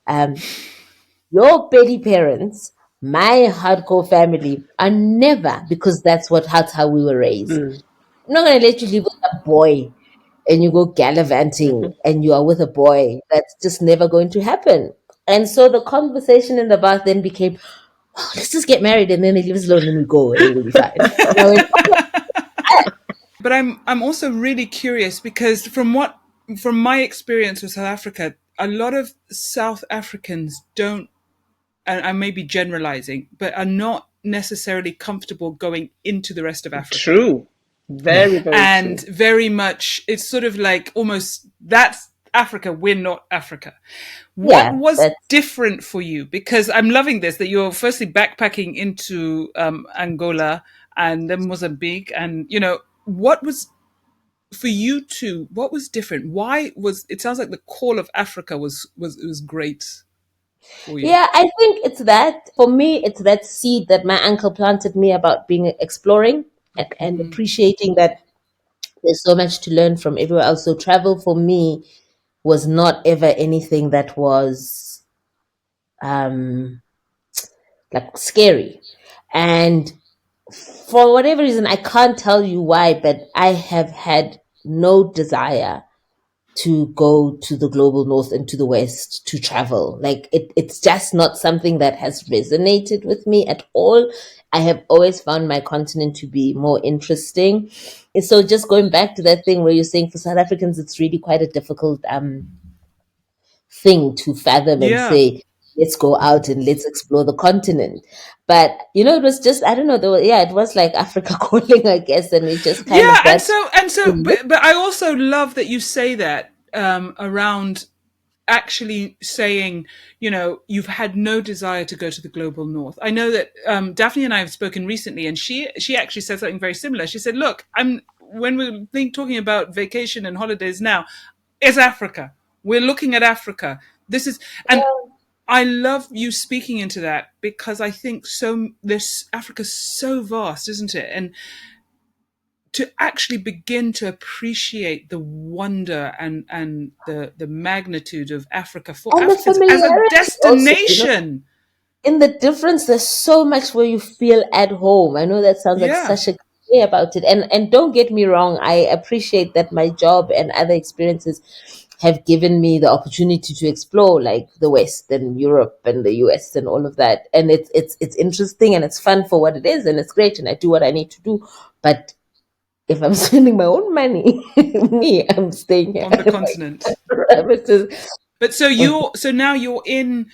Your petty parents, my hardcore family are never, because that's how we were raised. Mm. I'm not gonna let you live with a boy and you go gallivanting Mhm. and you are with a boy. That's just never going to happen. And so the conversation in the bath then became, oh, let's just get married and then he leaves alone and we go and it'll be fine. And I went, But I'm also really curious because from my experience with South Africa, a lot of South Africans don't, and I may be generalizing, but are not necessarily comfortable going into the rest of Africa. True. Very, very And true. very much, it's sort of like almost that's Africa, we're not Africa. What yeah, was that's different for you? Because I'm loving this that you're firstly backpacking into Angola and then Mozambique, and what was for you too? What was different? Why was it? Sounds like the call of Africa was great for you. yeah, I think it's that for me, it's that seed that my uncle planted me about being exploring and Okay. appreciating that there's so much to learn from everywhere else. So travel for me was not ever anything that was um like scary. And for whatever reason, I can't tell you why, but I have had no desire to go to the global north and to the west to travel. Like it's just not something that has resonated with me at all. I have always found my continent to be more interesting. And so just going back to that thing where you're saying for South Africans, it's really quite a difficult thing to fathom and Yeah, say, let's go out and let's explore the continent. But it was just, I don't know, it was like Africa calling, I guess, and we just kind yeah, of and got so, to but I also love that you say that around actually saying, you've had no desire to go to the global north. I know that Daphne and I have spoken recently, and she actually said something very similar. She said, "Look, when we're talking about vacation and holidays now, it's Africa. We're looking at Africa. This is and." I love you speaking into that because I think this Africa's so vast, isn't it? And to actually begin to appreciate the wonder and the magnitude of Africa for and the Africans as a familiarity also, destination. in the difference, there's so much where you feel at home. I know that sounds like Yeah. such a cliche about it. And don't get me wrong, I appreciate that my job and other experiences have given me the opportunity to explore like the West and Europe and the US and all of that. And it's interesting and it's fun for what it is and it's great and I do what I need to do. But if I'm spending my own money, I'm staying here. On the continent. Parameters. But so now you're in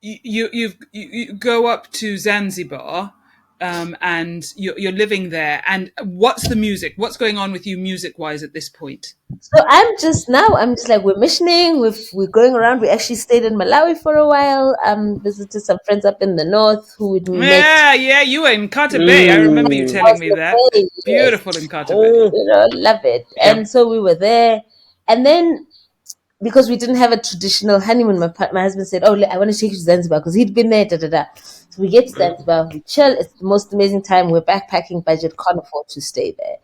you go up to Zanzibar, and you're living there. And what's the music? What's going on with you music wise at this point? So I'm just like we're missioning, we're going around. We actually stayed in Malawi for a while, visited some friends up in the north who we met Yeah, yeah, you were in Carter Bay. I remember you Mm. telling across me the that. bay. Yes. Beautiful in Carter Bay. Oh, Love it. yeah. And so we were there, and then because we didn't have a traditional honeymoon, my husband said, "Oh, I want to take you to Zanzibar because he'd been there." Da da da. So we get to Zanzibar, we chill. It's the most amazing time. We're backpacking budget, can't afford to stay there.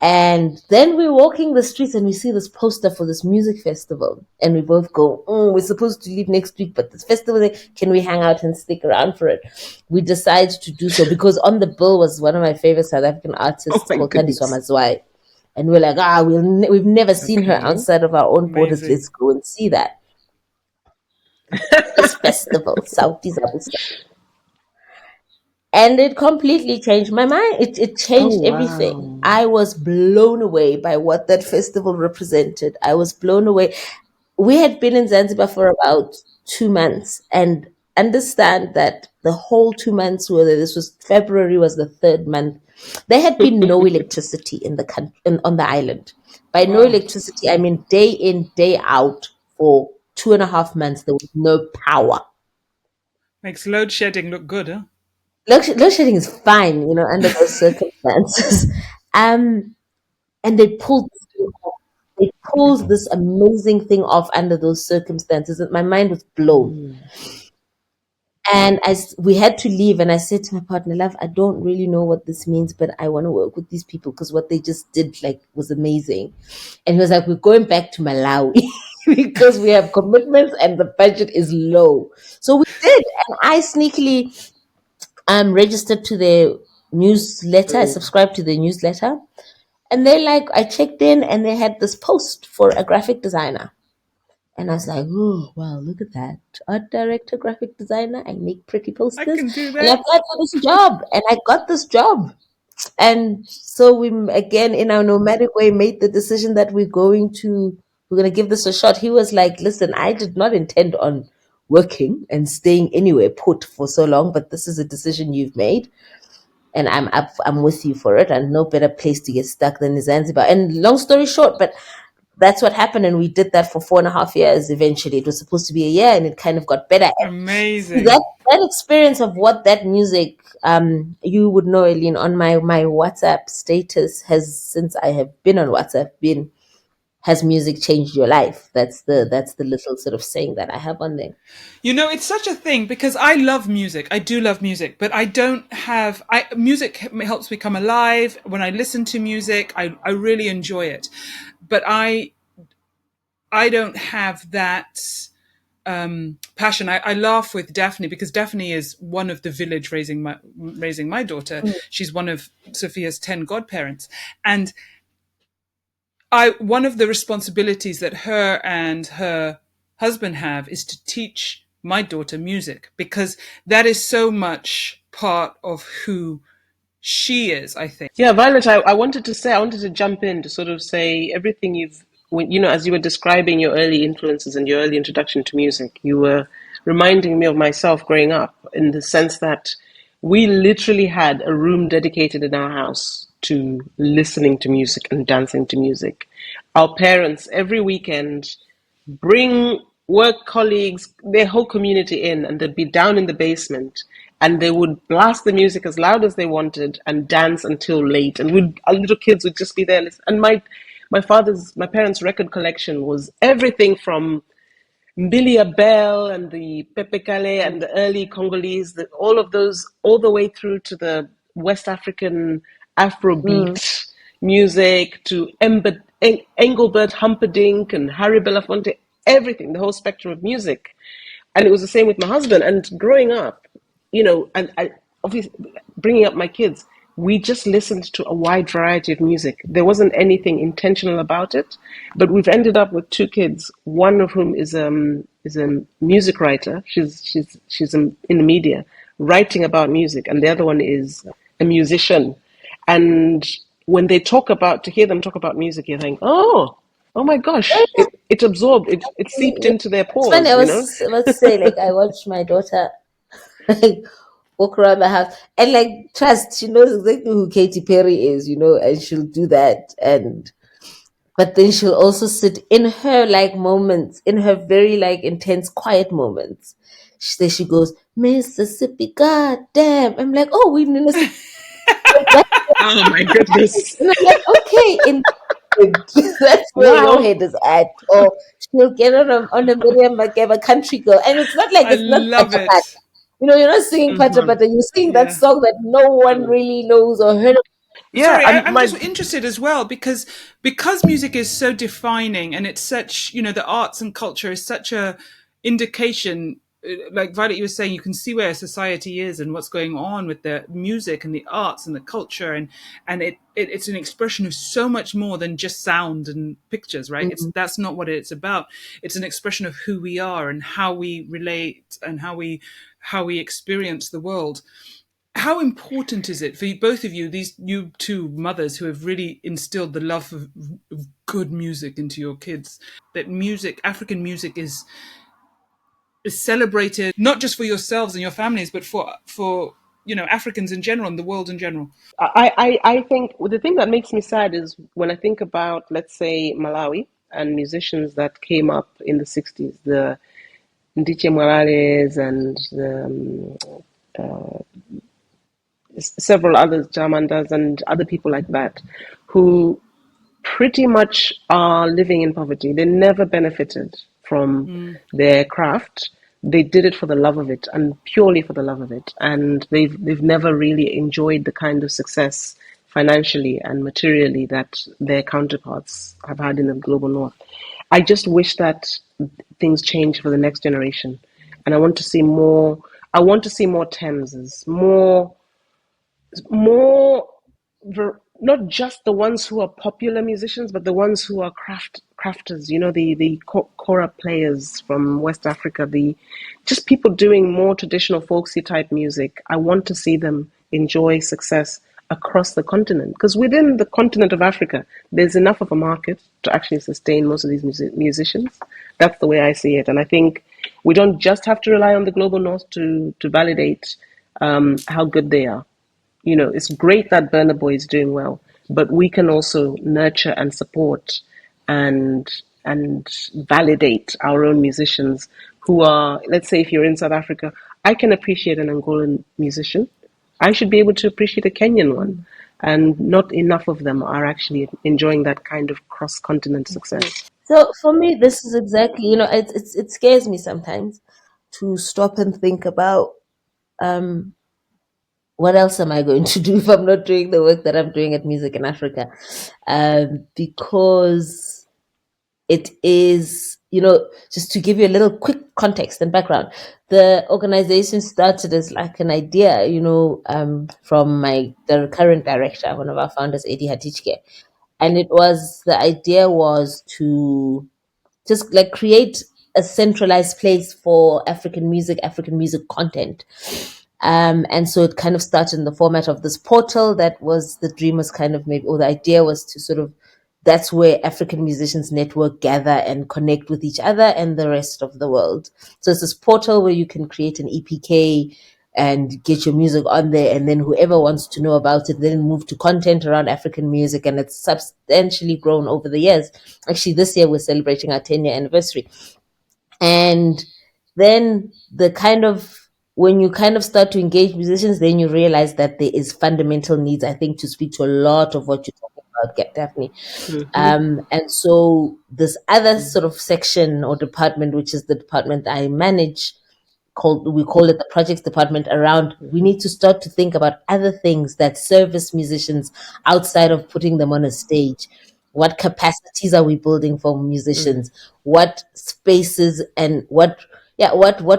And then we're walking the streets and we see this poster for this music festival. And we both go, we're supposed to leave next week, but this festival, can we hang out and stick around for it? We decide to do so because on the bill was one of my favorite South African Oh artists my called Kandi goodness. Swamazwai. And we're like, we've never seen her Okay. outside of our own borders. Amazing. Let's go and see that. This festival, Southeast Abu. And it completely changed my mind. It Oh changed everything. wow. I was blown away by what that festival represented. I was blown away. We had been in Zanzibar for about 2 months, and understand that the whole 2 months, whether this was February, was the third month, there had been no electricity in the country, on the island. By no Wow. electricity, I mean day in, day out for 2.5 months. There was no power. Makes load shedding look good, huh? Load shedding is fine, under those circumstances. um, and they pulled this amazing thing off under those circumstances. And my mind was blown. And we had to leave, and I said to my partner, "Love, I don't really know what this means, but I want to work with these people because what they just did was amazing." And he was like, "We're going back to Malawi because we have commitments and the budget is low." So we did, and I sneakily registered to their newsletter. I subscribed to the newsletter, and I checked in, and they had this post for a graphic designer. And I was like, oh, wow, look at that. Art director, graphic designer. I make pretty I posters. can do And I that. applied for this job. And I got this job. And so we, again, in our nomadic way, made the decision that we're going to give this a shot. He was like, listen, I did not intend on working and staying anywhere put for so long, but this is a decision you've made. And I'm with you for it. And no better place to get stuck than Zanzibar. And long story short, but that's what happened, and we did that for 4.5 years. Eventually, it was supposed to be a year, and it kind of got better. Amazing. That experience of what that music, you would know, Aileen, on my WhatsApp status has, since I have been on WhatsApp, been, has music changed your life? That's the little sort of saying that I have on there. It's such a thing because I love music. I do love music, but I don't have. Music helps me come alive. When I listen to music, I really enjoy it, but I don't have that passion. I laugh with Daphne because Daphne is one of the village raising my daughter. She's one of Sophia's 10 godparents, and one of the responsibilities that her and her husband have is to teach my daughter music because that is so much part of who she is, I think. Yeah, Violet, I wanted to say, I wanted to jump in to sort of say everything as you were describing your early influences and your early introduction to music, you were reminding me of myself growing up in the sense that we literally had a room dedicated in our house to listening to music and dancing to music. Our parents, every weekend, bring work colleagues, their whole community in, and they'd be down in the basement, and they would blast the music as loud as they wanted and dance until late. And our little kids would just be there. And my parents' record collection was everything from Mbilia Bell and the Pepe Kale and the early Congolese, all of those, all the way through to the West African Mm, Afrobeat music to Engelbert Humperdinck and Harry Belafonte, everything, the whole spectrum of music. And it was the same with my husband. And growing up, and I obviously bringing up my kids, we just listened to a wide variety of music. There wasn't anything intentional about it, but we've ended up with two kids. One of whom is a music writer. She's in the media, writing about music, and the other one is a musician. And when they to hear them talk about music, you think, oh my gosh, it absorbed, it seeped into their it's funny. I pores. was about to say, I watched my daughter walk around the house, and trust, she knows exactly who Katy Perry is, and she'll do that. And but then she'll also sit in her moments, in her very intense quiet moments. She goes, Mississippi, God damn. I'm like, oh, we in Mississippi. Oh my goodness. And I'm like, okay, that's where your Wow. head is at. Or she'll get on a Miriam Makeba country girl. And it's not like I it's not love pata pata. it. You're not singing pata pata, you're singing that Yeah. song that no one really knows or heard of. Yeah, Sorry, and I'm my just interested as well because music is so defining and it's such, the arts and culture is such a indication. Like Violet, you were saying, you can see where society is and what's going on with the music and the arts and the culture, and it's an expression of so much more than just sound and pictures, right? That's not what it's about. It's an expression of who we are and how we relate and how we experience the world. How important is it for both of you, these you two mothers who have really instilled the love of good music into your kids, that music, African music, is is celebrated not just for yourselves and your families, but for Africans in general and the world in general. I think the thing that makes me sad is when I think about, let's say, Malawi and musicians that came up in the 60s, the Ndiche Morales and several others, Jamandas and other people like that, who pretty much are living in poverty. They never benefited from their craft. They did it for the love of it and purely for the love of it. And they've never really enjoyed the kind of success financially and materially that their counterparts have had in the global north. I just wish that things change for the next generation. And I want to see more Thameses, more not just the ones who are popular musicians, but the ones who are crafters. You know, the kora players from West Africa, the just people doing more traditional folksy type music. I want to see them enjoy success across the continent, because within the continent of Africa, there's enough of a market to actually sustain most of these musicians. That's the way I see it, and I think we don't just have to rely on the global north to validate how good they are. You know, it's great that Burna Boy is doing well, but we can also nurture and support and validate our own musicians who are, let's say, if you're in South Africa, I can appreciate an Angolan musician. I should be able to appreciate a Kenyan one. And not enough of them are actually enjoying that kind of cross-continent success. So for me, this is exactly, it scares me sometimes to stop and think about what else am I going to do if I'm not doing the work that I'm doing at Music in Africa? Because it is, just to give you a little quick context and background, the organization started as like an idea, from the current director, one of our founders, Eddie Hatichke. And the idea was to just like create a centralized place for African music content. And so it kind of started in the format of this portal that was the dream was kind of made, or the idea was to sort of, that's where African musicians network, gather and connect with each other and the rest of the world. So it's this portal where you can create an EPK and get your music on there. And then whoever wants to know about it, then move to content around African music. And it's substantially grown over the years. Actually, this year we're celebrating our 10-year anniversary. And then when you kind of start to engage musicians, then you realize that there is fundamental needs, I think, to speak to a lot of what you're talking about, Daphne. And so this other sort of section or department, which is the department I manage, we call it the projects department, around we need to start to think about other things that service musicians outside of putting them on a stage. What capacities are we building for musicians? What spaces and what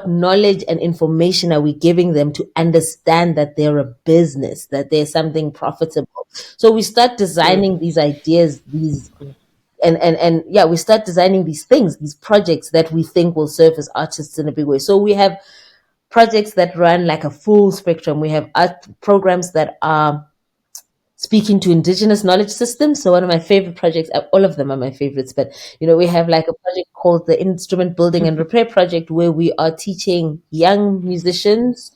knowledge and information are we giving them to understand that they're a business, that they're something profitable? So we start designing these ideas, we start designing these things, these projects that we think will serve as artists in a big way. So we have projects that run like a full spectrum. We have art programs that are speaking to indigenous knowledge systems. So one of my favorite projects, all of them are my favorites, but we have like a project called the Instrument Building and Repair Project, where we are teaching young musicians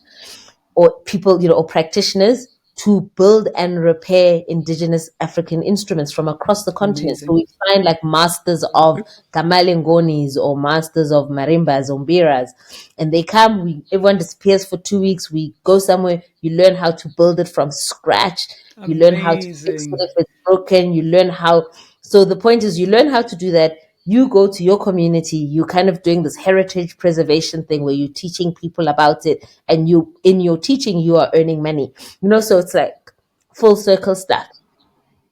or people, or practitioners to build and repair indigenous African instruments from across the continent. Amazing. So we find like masters of kamalengonis or masters of marimbas or mbiras, and they come, everyone disappears for 2 weeks. We go somewhere, you learn how to build it from scratch. You learn how to fix it if it's broken. You learn how. So the point is, you learn how to do that. You go to your community, you kind of doing this heritage preservation thing where you're teaching people about it, and in your teaching, you are earning money. So it's like full circle stuff.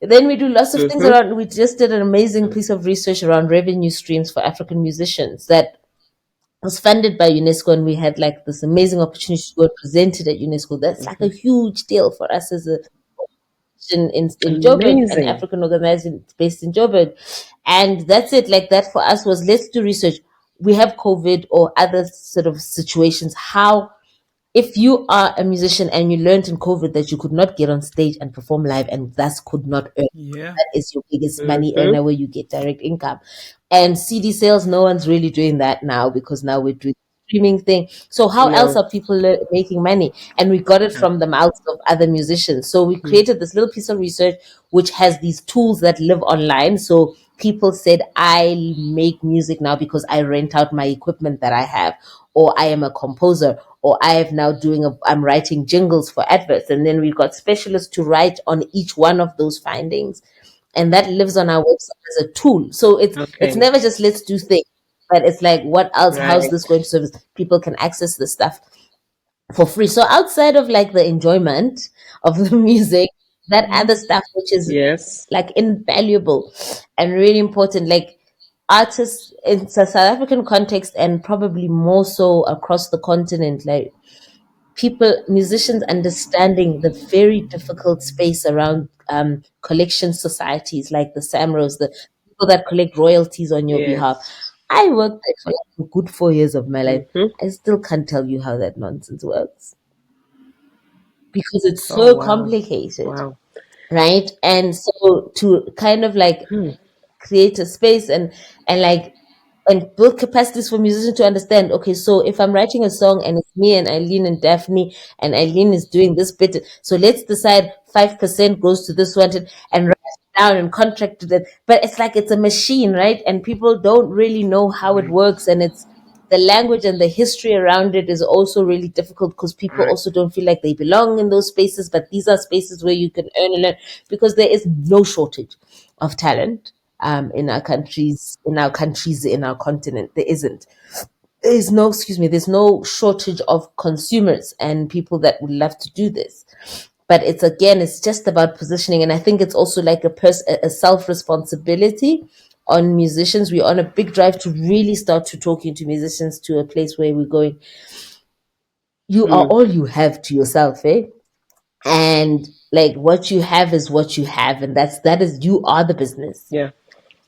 Then we do lots of things around. We just did an amazing piece of research around revenue streams for African musicians that was funded by UNESCO, and we had like this amazing opportunity to go present it at UNESCO. That's like a huge deal for us as a in Joburg, an African organization based in Joburg. And that's it. Like that for us was, let's do research. We have COVID or other sort of situations. How, if you are a musician and you learned in COVID that you could not get on stage and perform live and thus could not earn, that is your biggest money earner where you get direct income. And CD sales, no one's really doing that now, because now we're doing streaming thing. So how else No. are people making money? And we got it Yeah. from the mouths of other musicians. So we Mm. created this little piece of research which has these tools that live online. So people said, I make music now because I rent out my equipment that I have, or I am a composer, or I am now I'm writing jingles for adverts. And then we've got specialists to write on each one of those findings. And that lives on our website as a tool. So it's Okay. never just let's do things, but it's like, what else? How's Right. this going to service? People can access this stuff for free. So outside of like the enjoyment of the music, that other stuff which is Yes. like invaluable and really important, like artists in the South African context and probably more so across the continent, like musicians understanding the very difficult space around collection societies like the SAMROs, the people that collect royalties on your behalf. Yes. I worked there for like a good 4 years of my life. Mm-hmm. I still can't tell you how that nonsense works because it's Oh, so wow. complicated, Wow. right? And so to kind of like Hmm. create a space and build capacities for musicians to understand, okay, so if I'm writing a song and it's me and Eileen and Daphne, and Eileen is doing this bit, so let's decide 5% goes to this one and write it down and contract it. But it's like it's a machine, right? And people don't really know how it Right. works. And it's the language and the history around it is also really difficult because people Right. also don't feel like they belong in those spaces. But these are spaces where you can earn and learn because there is no shortage of talent in our continent. There isn't. There's no, excuse me, there's no shortage of consumers and people that would love to do this. But it's just about positioning. And I think it's also like a self responsibility on musicians. We're on a big drive to really start to talking to musicians to a place where we're going, you are Mm. all you have to yourself, eh? And like what you have is what you have. And you are the business. Yeah.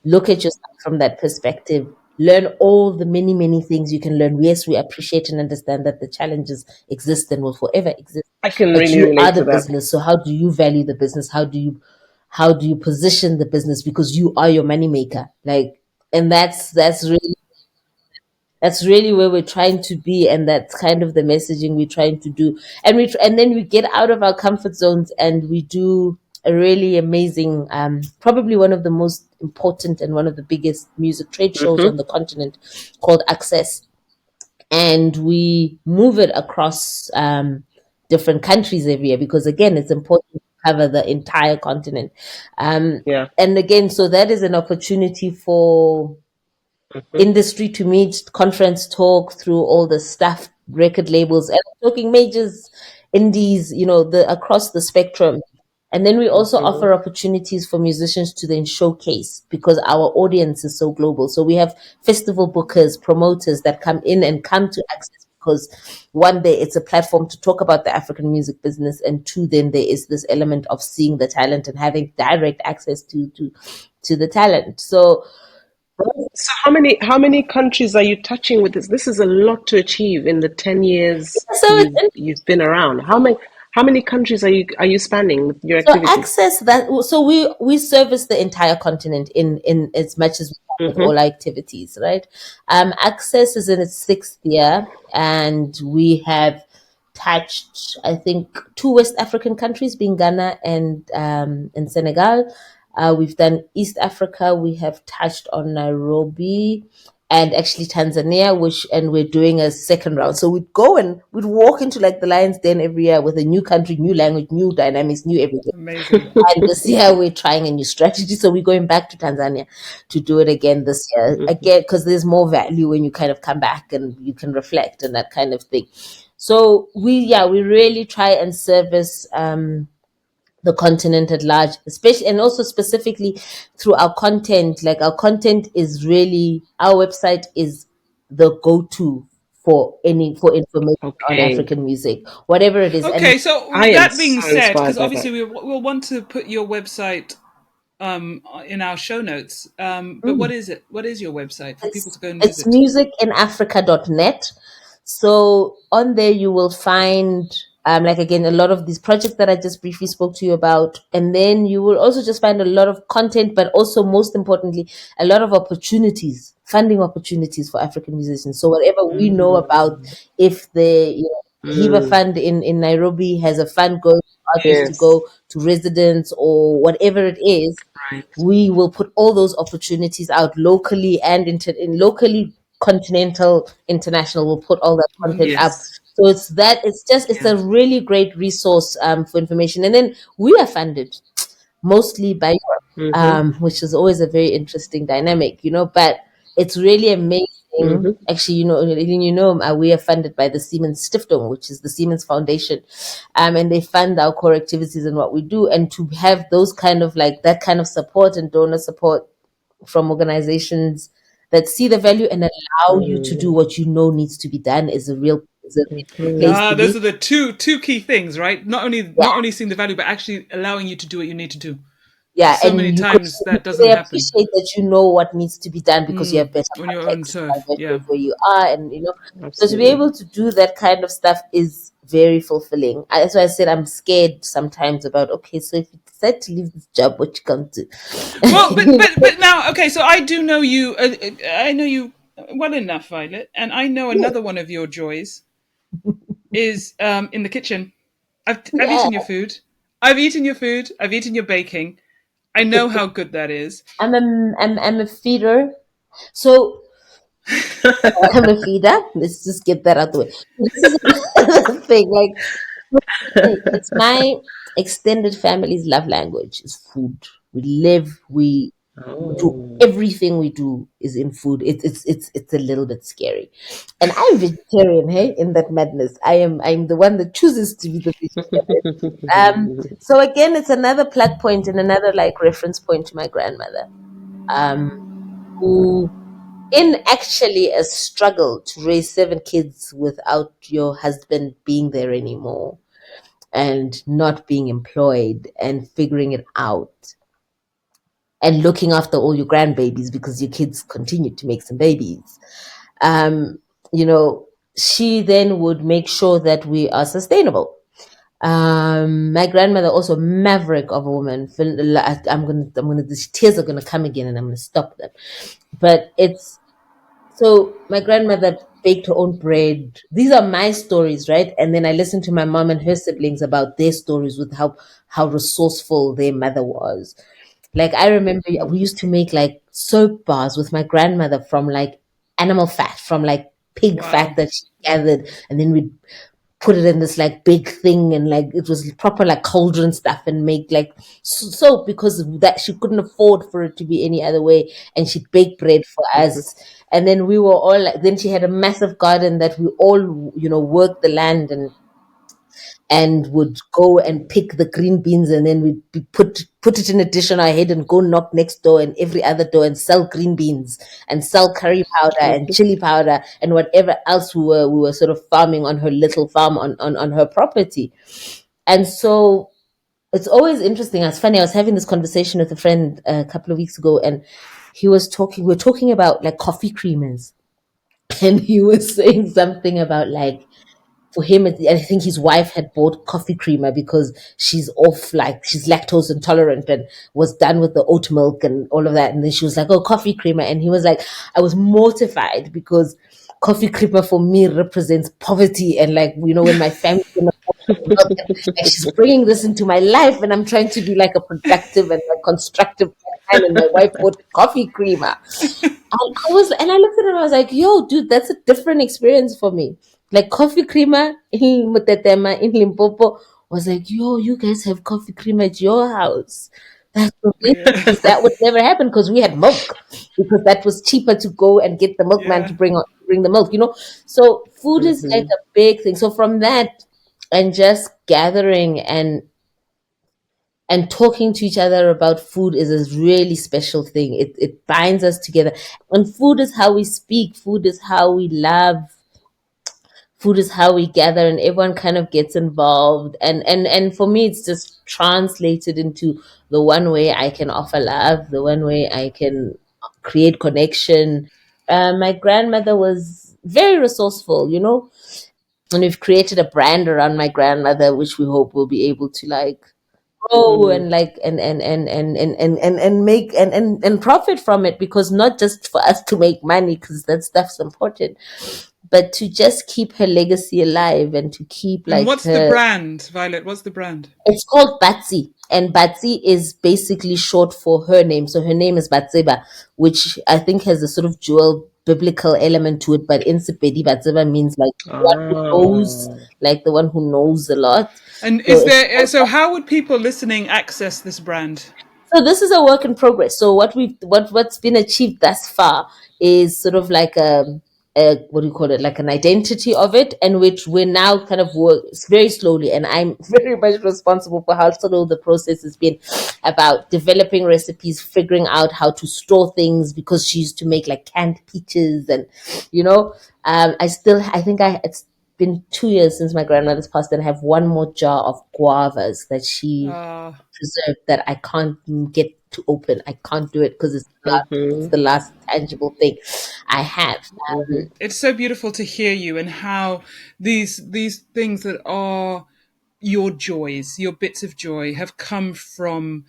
Look at yourself from that perspective. Learn all the many, many things you can learn. Yes, we appreciate and understand that the challenges exist and will forever exist. I can But really you are relate the to that. business. So how do you value the business? How do you position the business? Because you are your moneymaker. Like, and that's really where we're trying to be, and that's kind of the messaging we're trying to do. And then we get out of our comfort zones and we do a really amazing, probably one of the most important and one of the biggest music trade shows Mm-hmm. on the continent, called Access, and we move it across different countries every year because again, it's important to cover the entire continent. Um, Yeah. and again, so that is an opportunity for Mm-hmm. industry to meet, conference talk through all the stuff, record labels, and I'm talking majors, indies, the across the spectrum. And then we also Mm-hmm. offer opportunities for musicians to then showcase because our audience is so global. So we have festival bookers, promoters that come in and come to Access because one day it's a platform to talk about the African music business, and two, then there is this element of seeing the talent and having direct access to the talent. So So how many countries are you touching with this? This is a lot to achieve in the 10 years so you've been around. How many countries are you spanning with your So activities? access that so we service the entire continent in as much as we can with Mm-hmm. all our activities, right? Access is in its sixth year, and we have touched, I think, two West African countries, being Ghana and Senegal. We've done East Africa. We have touched on Nairobi and actually Tanzania, and we're doing a second round. So we'd go and we'd walk into like the Lion's Den every year with a new country, new language, new dynamics, new everything. Amazing. And this year we're trying a new strategy. So we're going back to Tanzania to do it again this year. Mm-hmm. Again, because there's more value when you kind of come back and you can reflect and that kind of thing. So we really try and service the continent at large, especially and also specifically through our content. Like our content is really, our website is the go-to for information on Okay. African music, whatever it is. And Okay, so I with am that being so said, because inspired by obviously that. we'll want to put your website in our show notes. But what mm, is it? What is your website for people it's to go and it's visit? musicinafrica.net. So on there you will find Like again, a lot of these projects that I just briefly spoke to you about. And then you will also just find a lot of content, but also most importantly, a lot of opportunities, funding opportunities for African musicians. So whatever we know about, Mm. if the Hiba Mm. Fund in Nairobi has a fund going for artists to Yes. go to residence or whatever it is, Right. we will put all those opportunities out locally and in locally, continental, international. We'll put all that content Wonderful. up. Yes. So it's that it's a Yes. really great resource for information. And then we are funded mostly by Europe, Mm-hmm. which is always a very interesting dynamic, But it's really amazing. Mm-hmm. Actually, we are funded by the Siemens Stiftung, which is the Siemens Foundation, and they fund our core activities and what we do. And to have those kind of like that kind of support and donor support from organizations that see the value and allow you to do Mm. what you know needs to be done is a really good place to Those be. are the two key things, right? Yeah, Not only seeing the value, but actually allowing you to do what you need to do. yeah, So many and times that doesn't they happen appreciate that you know what needs to be done because you have better on your own context, turf. better Yeah. where you are, and so to be Absolutely. able to do that kind of stuff is very fulfilling. That's why I said I'm scared sometimes about, okay, so if you decide to leave this job, what you come to? Well, but now, okay. So I do know you. I know you well enough, Violet, and I know Yeah, another one of your joys is in the kitchen. I've yeah. eaten your food. I've eaten your food. I've eaten your baking. I know how good that is. I'm a feeder. So I'm a feeder. Let's just get that out of the way. This is another thing. Like, it's my extended family's love language is food. We live, we do Oh. everything we do is in food. It's a little bit scary, and I'm vegetarian. Hey, in that madness, I'm the one that chooses to be the vegetarian. So again, it's another plug point and another like reference point to my grandmother, um, who in actually a struggle to raise 7 kids without your husband being there anymore and not being employed and figuring it out and looking after all your grandbabies because your kids continue to make some babies. Um, you know, she then would make sure that we are sustainable. My grandmother also maverick of a woman. I'm gonna. The tears are gonna come again, and I'm gonna stop them. But it's so my grandmother baked her own bread. These are my stories, right? And then I listened to my mom and her siblings about their stories with how resourceful their mother was. Like I remember we used to make like soap bars with my grandmother from like animal fat, from like pig fat Wow. that she gathered, and then we'd put it in this like big thing and like it was proper like cauldron stuff and make like soap because that she couldn't afford for it to be any other way, and she'd bake bread for us. And then we were all like, then she had a massive garden that we all worked the land and would go and pick the green beans, and then we'd put it in a dish on our head and go knock next door and every other door and sell green beans and sell curry powder and chili powder and whatever else we were sort of farming on her little farm on her property. And so it's always interesting. It's funny, I was having this conversation with a friend a couple of weeks ago, and we are talking about like coffee creamers, and he was saying something about like for him, I think his wife had bought coffee creamer because she's lactose intolerant and was done with the oat milk and all of that. And then she was like, "Oh, coffee creamer." And he was like, I was mortified because coffee creamer for me represents poverty. And like, when my family cannot afford milk, and like she's bringing this into my life and I'm trying to be like a productive and like constructive man. And my wife bought coffee creamer. And I looked at him, I was like, yo, dude, that's a different experience for me. Like coffee creamer in Mutetema, in Limpopo, was like, yo, you guys have coffee creamer at your house. That's so interesting Yeah. because that would never happen because we had milk because that was cheaper to go and get the milkman Yeah. to bring the milk. So food is like a big thing. So from that and just gathering and talking to each other about food is a really special thing. It binds us together. And food is how we speak, food is how we love, food is how we gather, and everyone kind of gets involved. And for me it's just translated into the one way I can offer love, the one way I can create connection. My grandmother was very resourceful. And we've created a brand around my grandmother, which we hope will be able to like grow Mm. and like and make and profit from it, because not just for us to make money, because that stuff's important, but to just keep her legacy alive and to keep And like what's the her. brand, Violet? What's the brand? It's called Batsy, and Batsy is basically short for her name. So her name is Batseba, which I think has a sort of dual biblical element to it. But in Sepedi, Batseba means like the one who knows, Ah. like the one who knows a lot. And So is it's there? So how would people listening access this brand? So this is a work in progress. So what's been achieved thus far is sort of like a what do you call it, like an identity of it, and which we're now kind of work very slowly. And I'm very much responsible for how slow the process has been about developing recipes, figuring out how to store things, because she used to make like canned peaches, and you know, I think it's been 2 years since my grandmother's passed, and I have one more jar of guavas that she Uh, preserved that I can't get to open. I can't do it because it's Mm-hmm. the last tangible thing I have. Mm-hmm. it's so beautiful to hear you and how these things that are your joys, your bits of joy, have come from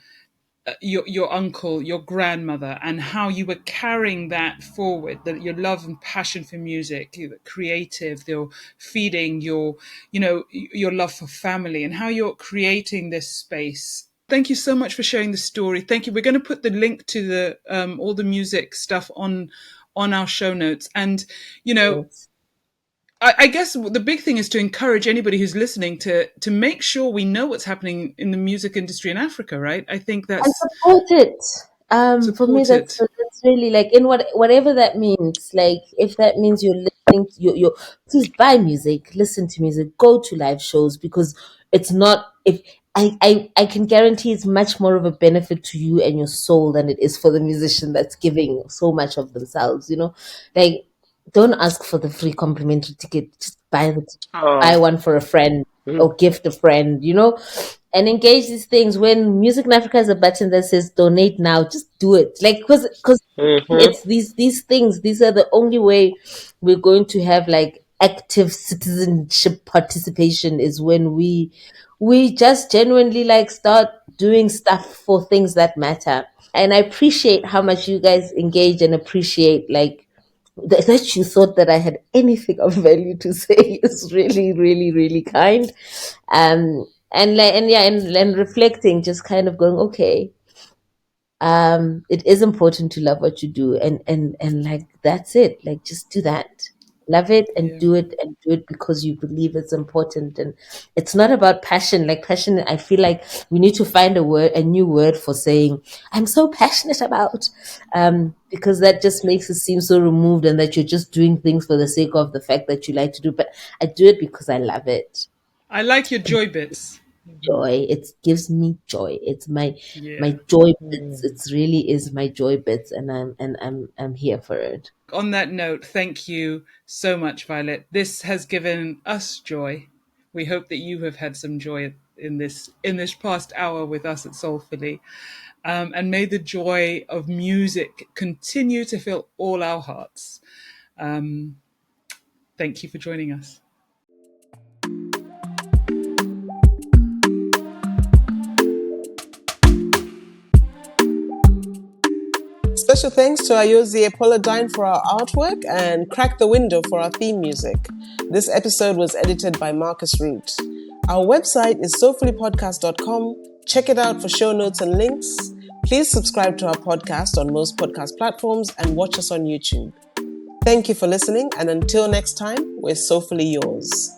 your uncle, your grandmother, and how you were carrying that forward, that your love and passion for music, creative, your feeding your, your love for family, and how you're creating this space. Thank you so much for sharing the story. Thank you. We're going to put the link to the all the music stuff on our show notes. And Thanks. I guess the big thing is to encourage anybody who's listening to make sure we know what's happening in the music industry in Africa, right? I think And that's support it. For me, support that's it. that's really like in whatever that means. Like if that means you're listening, you're please buy music, listen to music, go to live shows, because it's not if I can guarantee it's much more of a benefit to you and your soul than it is for the musician that's giving so much of themselves. Like don't ask for the free complimentary ticket. Just buy Oh. one for a friend Mm. or gift a friend. And engage these things. When Music in Africa has a button that says donate now, just do it. Like, because Mm-hmm. it's these things, these are the only way we're going to have like active citizenship participation, is when we just genuinely like start doing stuff for things that matter. And I appreciate how much you guys engage, and appreciate like that you thought that I had anything of value to say is really, really, really kind. And reflecting, just kind of going, okay, it is important to love what you do, and like that's it. Like just do that. Love it and Yeah. do it because you believe it's important. And it's not about passion. Like passion, I feel like we need to find a new word for saying I'm so passionate about, because that just makes it seem so removed, and that you're just doing things for the sake of the fact that you like to do. But I do it because I love it. I like your joy bits. Joy. It gives me joy. It's my Yeah. joy bits. It's really is my joy bits, and I'm here for it. On that note, thank you so much, Violet. This has given us joy. We hope that you have had some joy in this past hour with us at Soulfully. And may the joy of music continue to fill all our hearts. Um, thank you for joining us. Special thanks to Ayozi Apollodyne for our artwork and Crack the Window for our theme music. This episode was edited by Marcus Root. Our website is soulfullypodcast.com. Check it out for show notes and links. Please subscribe to our podcast on most podcast platforms and watch us on YouTube. Thank you for listening, and until next time, we're soulfully yours.